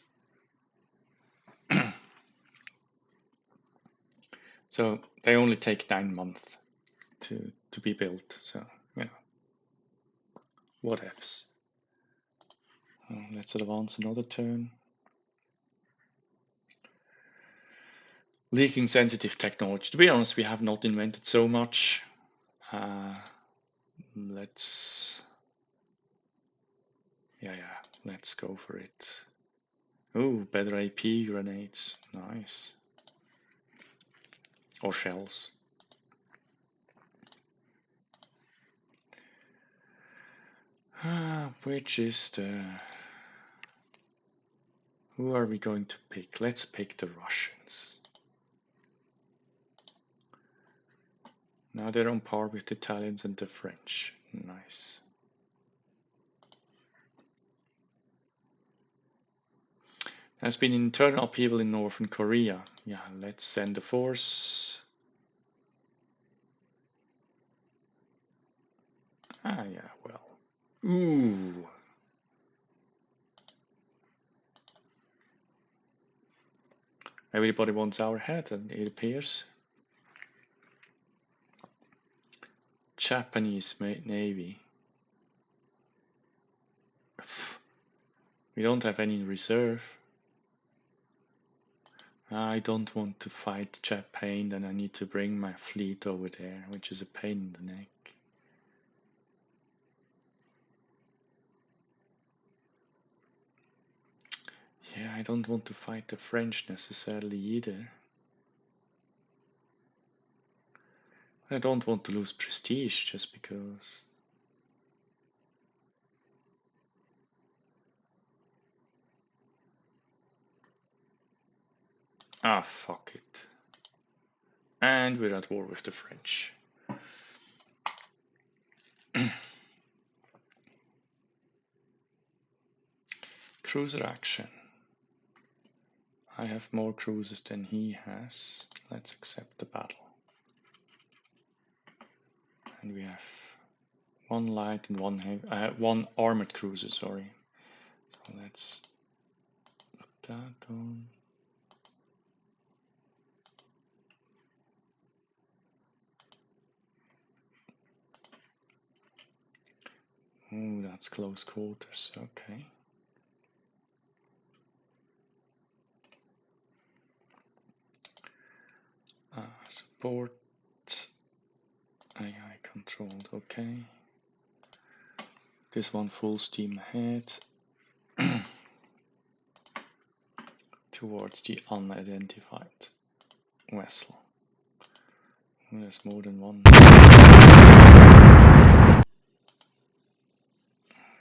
So they only take 9 months to be built. So, what ifs. Let's advance another turn. Leaking sensitive technology. To be honest, we have not invented so much. Let's go for it. Oh, better AP grenades. Nice. Or shells. Which is the... Who are we going to pick? Let's pick the Russians. Now they're on par with the Italians and the French. Nice. There's been internal upheaval in Northern Korea. Yeah, let's send a force. Yeah, well. Ooh. Everybody wants our head, and it appears. Japanese Navy. We don't have any in reserve. I don't want to fight Japan, then I need to bring my fleet over there, which is a pain in the neck. Yeah, I don't want to fight the French necessarily either. I don't want to lose prestige just because. Ah, fuck it. And we're at war with the French. Cruiser action. I have more cruisers than he has. Let's accept the battle. And we have one light and one heavy, one armored cruiser, sorry. So let's put that on. Oh, that's close quarters. Okay. Support AI controlled. Okay. This one full steam ahead towards the unidentified vessel. There's more than one.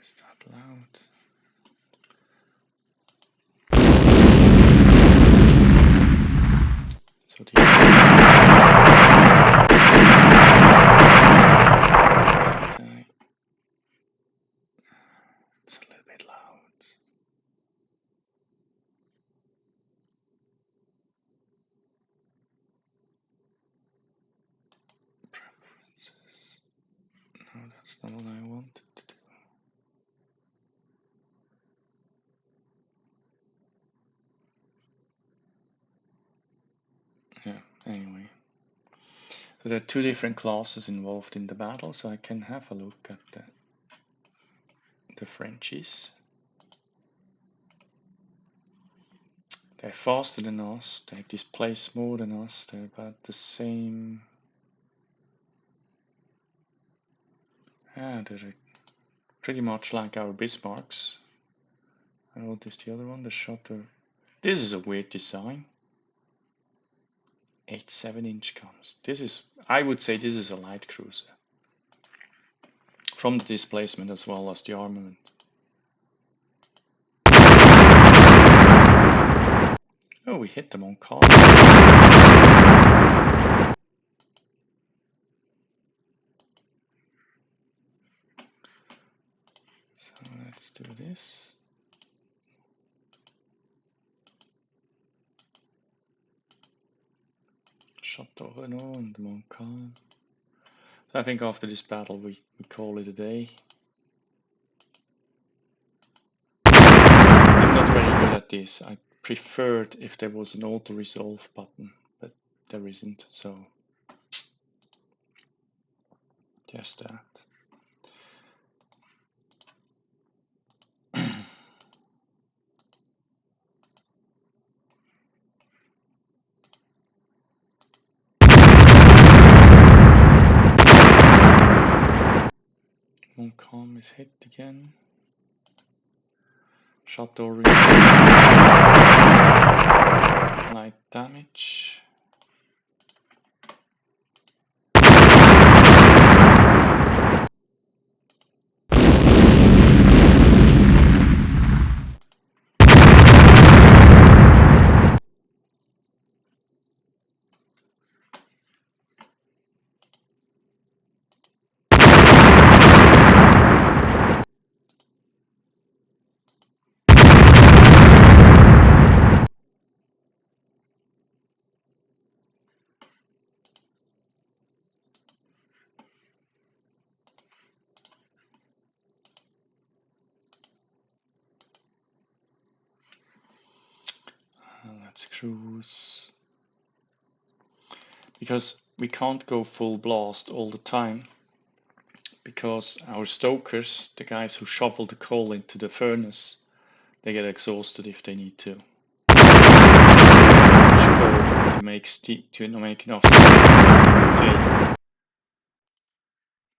Is that loud? So the it's a little bit loud. Preferences. No, that's not what I wanted to do. Yeah, anyway. So there are two different classes involved in the battle, so I can have a look at the Frenchies. They're faster than us, they have displaced more than us, they're about the same. Yeah, they're pretty much like our Bismarcks. And what is the other one? The Shutter. This is a weird design. 8 7-inch guns. This is, I would say, this is a light cruiser. From the displacement as well as the armament. Oh, we hit them on car. So let's do this. Chateau Renaud and Montcalm. So I think after this battle we call it a day. I'm not very good at this. I preferred if there was an auto resolve button, but there isn't, so there's that. Montcalm is hit again. Chateau Renaud. Light damage. Let's cruise. Because we can't go full blast all the time. Because our stokers, the guys who shovel the coal into the furnace, they get exhausted if they need to. To make enough steam.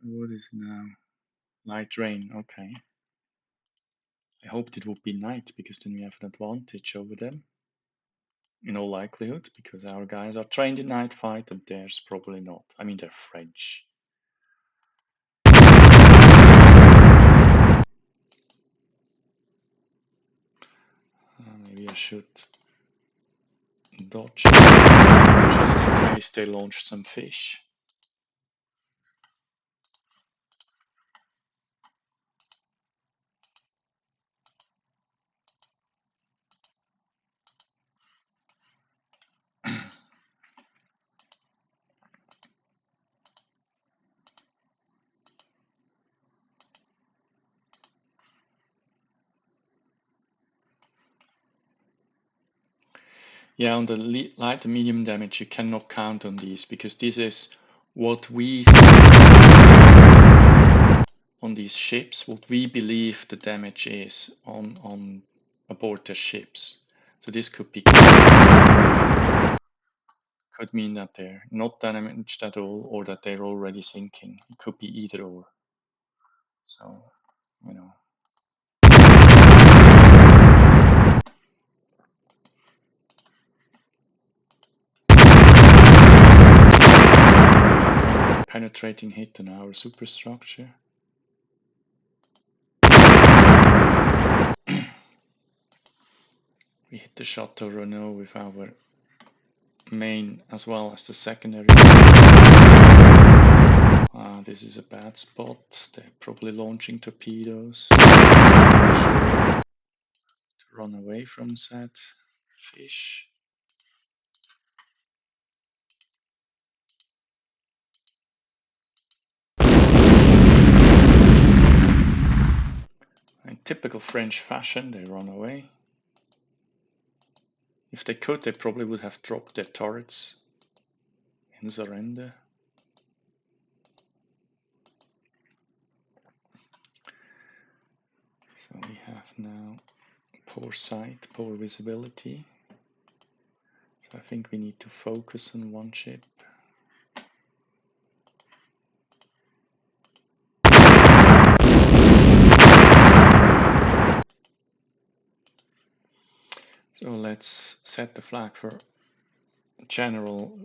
What is now? Light rain, okay. I hoped it would be night because then we have an advantage over them. In all likelihood, because our guys are trained in night fight and theirs probably not. I mean, they're French. Maybe I should dodge just in case they launched some fish. Yeah, on the light and medium damage, you cannot count on these because this is what we see on these ships what we believe the damage is on aboard their ships. So this could mean that they're not damaged at all or that they're already sinking. It could be either or. So, you know. Penetrating hit on our superstructure. We hit the Chateau Renault with our main as well as the secondary. This is a bad spot. They're probably launching torpedoes. Make sure to run away from that fish. In typical French fashion, they run away. If they could, they probably would have dropped their turrets in surrender. So we have now poor sight, poor visibility. So I think we need to focus on one ship. So let's set the flag for general.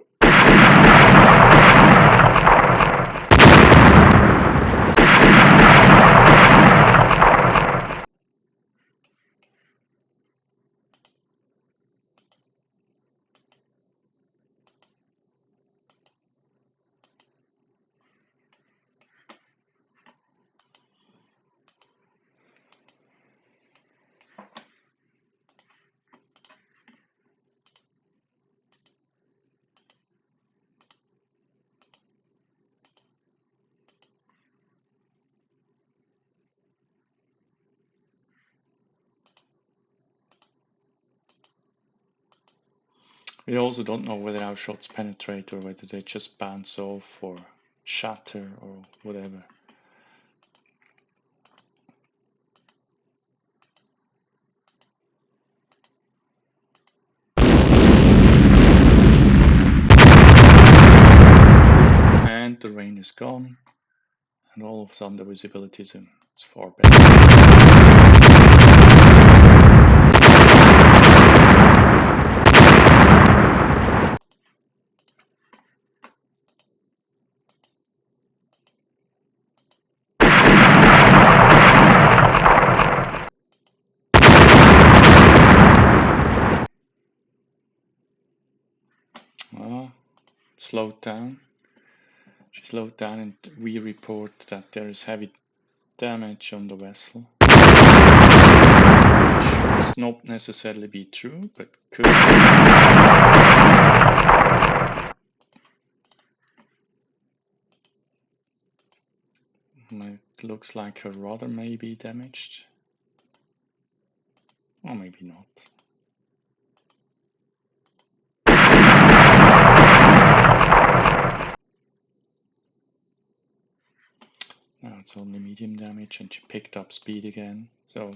We also don't know whether our shots penetrate or whether they just bounce off or shatter or whatever. And the rain is gone, and all of a sudden the visibility is far better. Slowed down. She slowed down and we report that there is heavy damage on the vessel. Which must not necessarily be true, but could. It looks like her rudder may be damaged. Or maybe not. Now it's only medium damage and she picked up speed again. So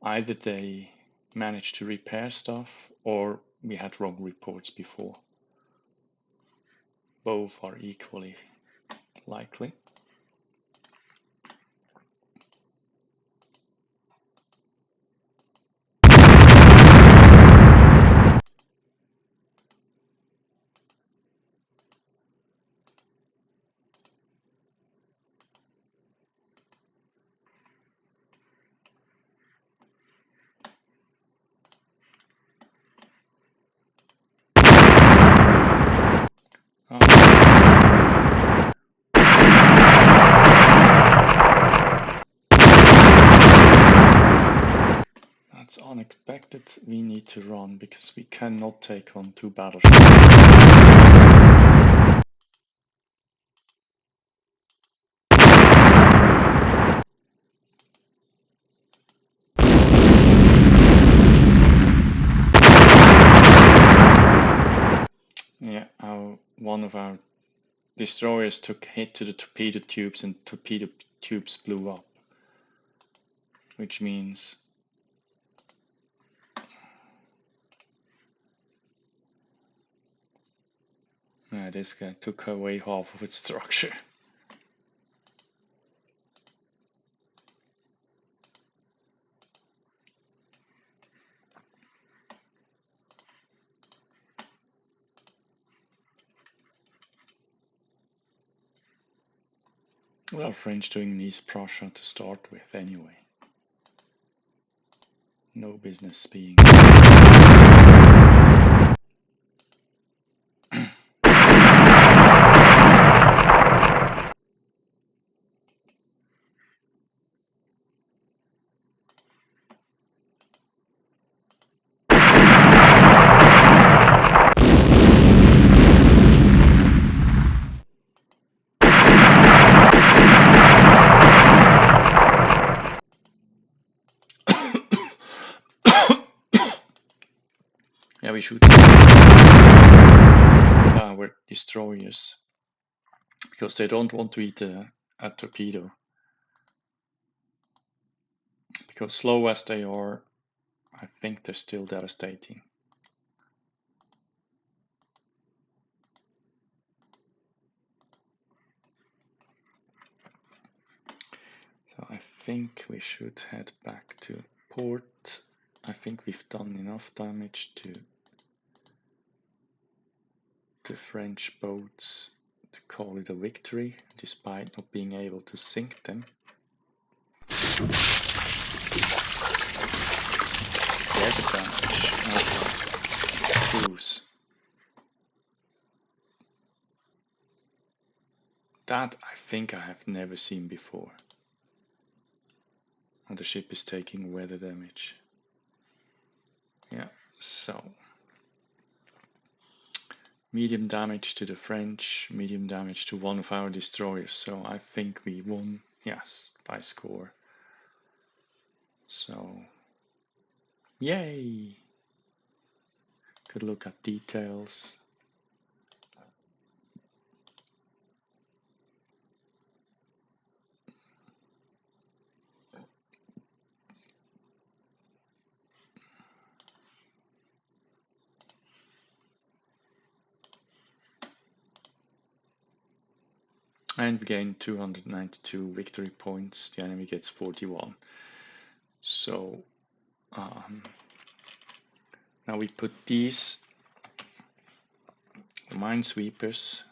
either they managed to repair stuff or we had wrong reports before. Both are equally likely. That's unexpected. We need to run because we cannot take on two battleships. Yeah, one of our destroyers took hit to the torpedo tubes and torpedo tubes blew up, which means this guy took away half of its structure. Well, French doing East Prussia to start with anyway. No business being. Yeah, we shoot with our destroyers because they don't want to eat a torpedo. Because slow as they are, I think they're still devastating. So I think we should head back to port. I think we've done enough damage to the French boats to call it a victory, despite not being able to sink them. There's a damage. Okay. Cruise. That I think I have never seen before. And the ship is taking weather damage. Yeah, so medium damage to the French, medium damage to one of our destroyers. So I think we won, yes, by score. So, yay! Could look at details. And we gain 292 victory points. The enemy gets 41. So now we put these minesweepers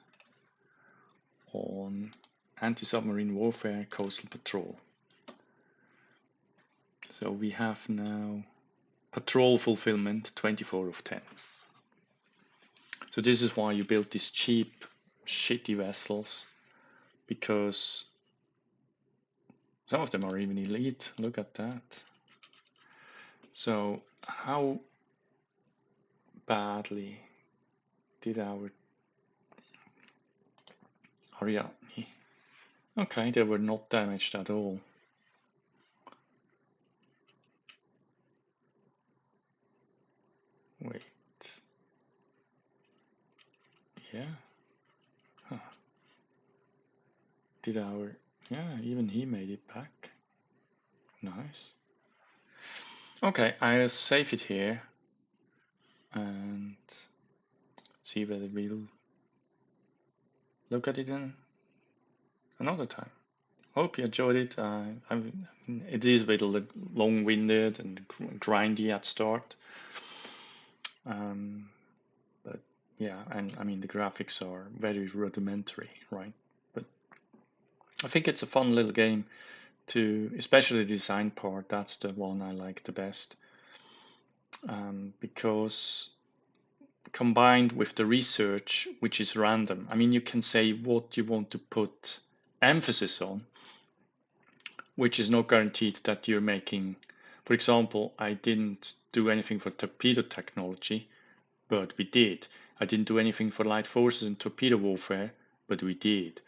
on anti-submarine warfare coastal patrol. So we have now patrol fulfillment 24 of 10. So this is why you build these cheap, shitty vessels, because some of them are even elite. Look at that. So how badly did our Ariadne? Okay, they were not damaged at all. Wait. Yeah. Huh. Did our... Yeah, even he made it back. Nice. Okay, I'll save it here and see whether we'll look at it another time. Hope you enjoyed it. It is a bit long-winded and grindy at start. But yeah, and I mean the graphics are very rudimentary, right? But I think it's a fun little game to, especially the design part. That's the one I like the best, because combined with the research, which is random. I mean, you can say what you want to put emphasis on, which is not guaranteed that you're making. For example, I didn't do anything for torpedo technology, but we did. I didn't do anything for light forces and torpedo warfare, but we did.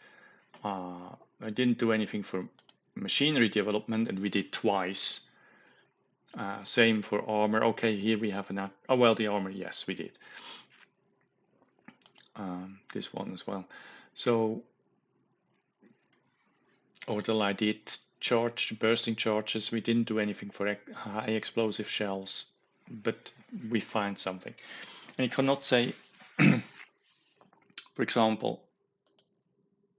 I didn't do anything for machinery development, and we did twice. Same for armor. Okay, here we have an... Oh, well, the armor, yes, we did. This one as well. So Orbital I did charge the bursting charges. We didn't do anything for high explosive shells, but we find something. And you cannot say, for example,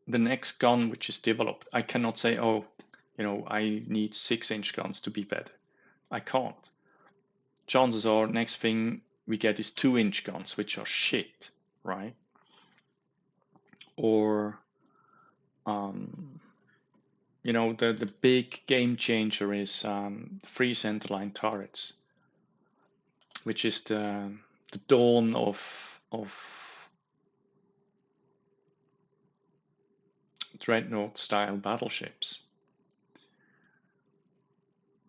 the next gun which is developed, I cannot say, oh, I need 6-inch guns to be better. I can't. Chances are next thing we get is 2-inch guns, which are shit, right? Or the big game changer is 3 centerline turrets, which is the dawn of dreadnought style battleships.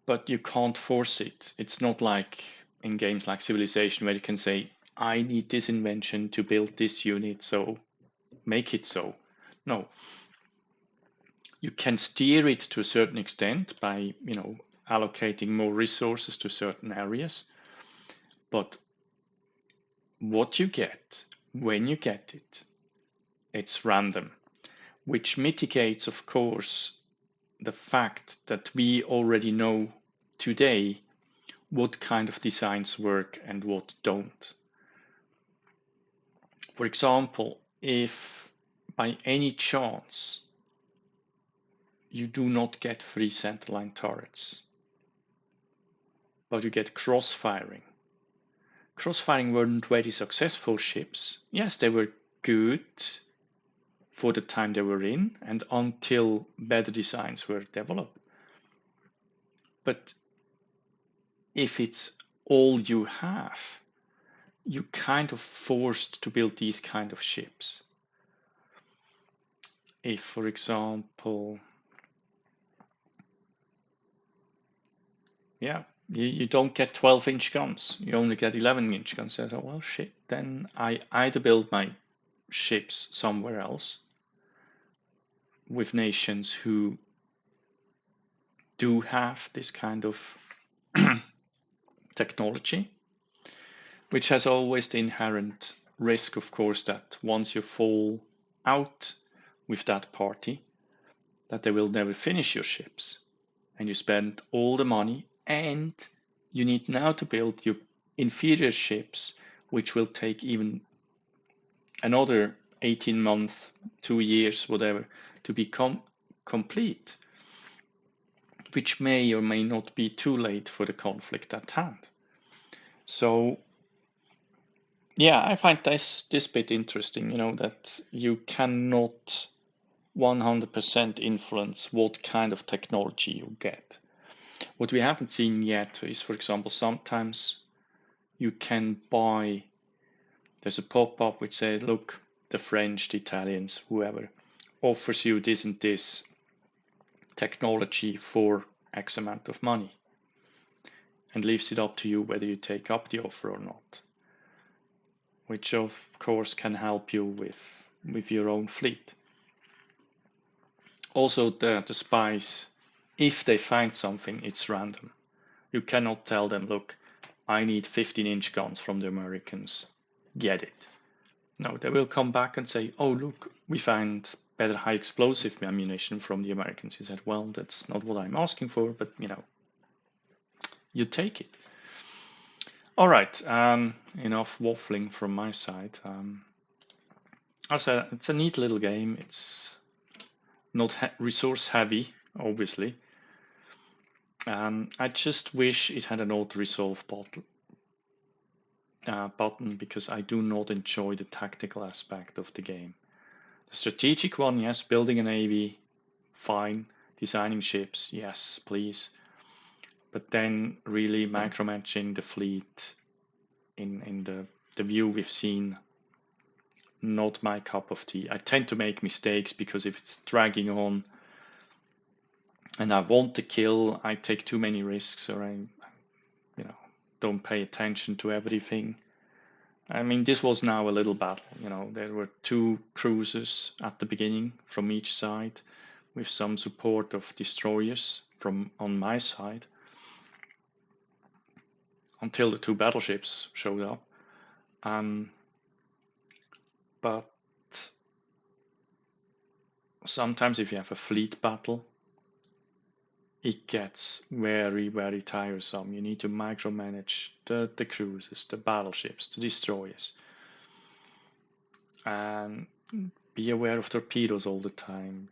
But you can't force it. It's not like in games like Civilization where you can say, I need this invention to build this unit, so make it so. No. You can steer it to a certain extent by, allocating more resources to certain areas. But what you get, when you get it, it's random, which mitigates, of course, the fact that we already know today what kind of designs work and what don't. For example, if by any chance you do not get 3 centerline turrets, but you get cross-firing. Cross-firing weren't very successful ships. Yes, they were good for the time they were in and until better designs were developed. But if it's all you have, you're kind of forced to build these kind of ships. If, for example, you don't get 12-inch guns, you only get 11-inch guns. So, well, shit, then I either build my ships somewhere else with nations who do have this kind of technology, which has always the inherent risk, of course, that once you fall out with that party, that they will never finish your ships. And you spend all the money, and you need now to build your inferior ships, which will take even another 18 months, 2 years, whatever, to become complete, which may or may not be too late for the conflict at hand. So yeah, I find this bit interesting, that you cannot 100% influence what kind of technology you get. What we haven't seen yet is, for example, sometimes you can buy, there's a pop-up which says, look, the French, the Italians, whoever, offers you this and this technology for X amount of money, and leaves it up to you whether you take up the offer or not, which of course can help you with your own fleet. Also, the spies, if they find something, it's random. You cannot tell them, look, I need 15-inch guns from the Americans, get it. No, they will come back and say, oh, look, we find better high explosive ammunition from the Americans. You said, well, that's not what I'm asking for, but you take it. All right, enough waffling from my side. It's a neat little game. It's not resource heavy, obviously. I just wish it had an auto-resolve button because I do not enjoy the tactical aspect of the game. The strategic one, yes, building a navy, fine. Designing ships, yes, please. But then really micromanaging the fleet in the view we've seen, not my cup of tea. I tend to make mistakes because if it's dragging on and I want to kill, I take too many risks, or I don't pay attention to everything. I mean, this was now a little battle. There were 2 cruisers at the beginning from each side, with some support of destroyers from on my side, until the 2 battleships showed up. But sometimes if you have a fleet battle, it gets very, very tiresome. You need to micromanage the cruisers, the battleships, the destroyers, and be aware of torpedoes all the time.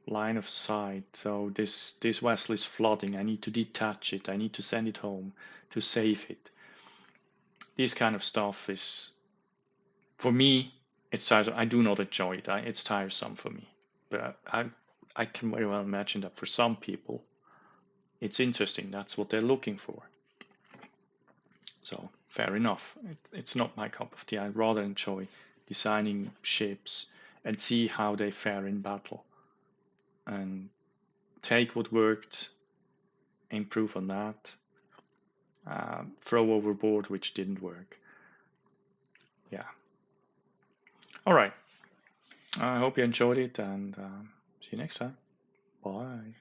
Line of sight. So this vessel is flooding. I need to detach it. I need to send it home to save it. This kind of stuff is, for me, it's tiresome. I do not enjoy it. It's tiresome for me. But I can very well imagine that for some people, it's interesting. That's what they're looking for. So fair enough. It's not my cup of tea. I rather enjoy designing ships and see how they fare in battle and take what worked, improve on that, throw overboard which didn't work. Yeah. All right. I hope you enjoyed it, and see you next time. Bye.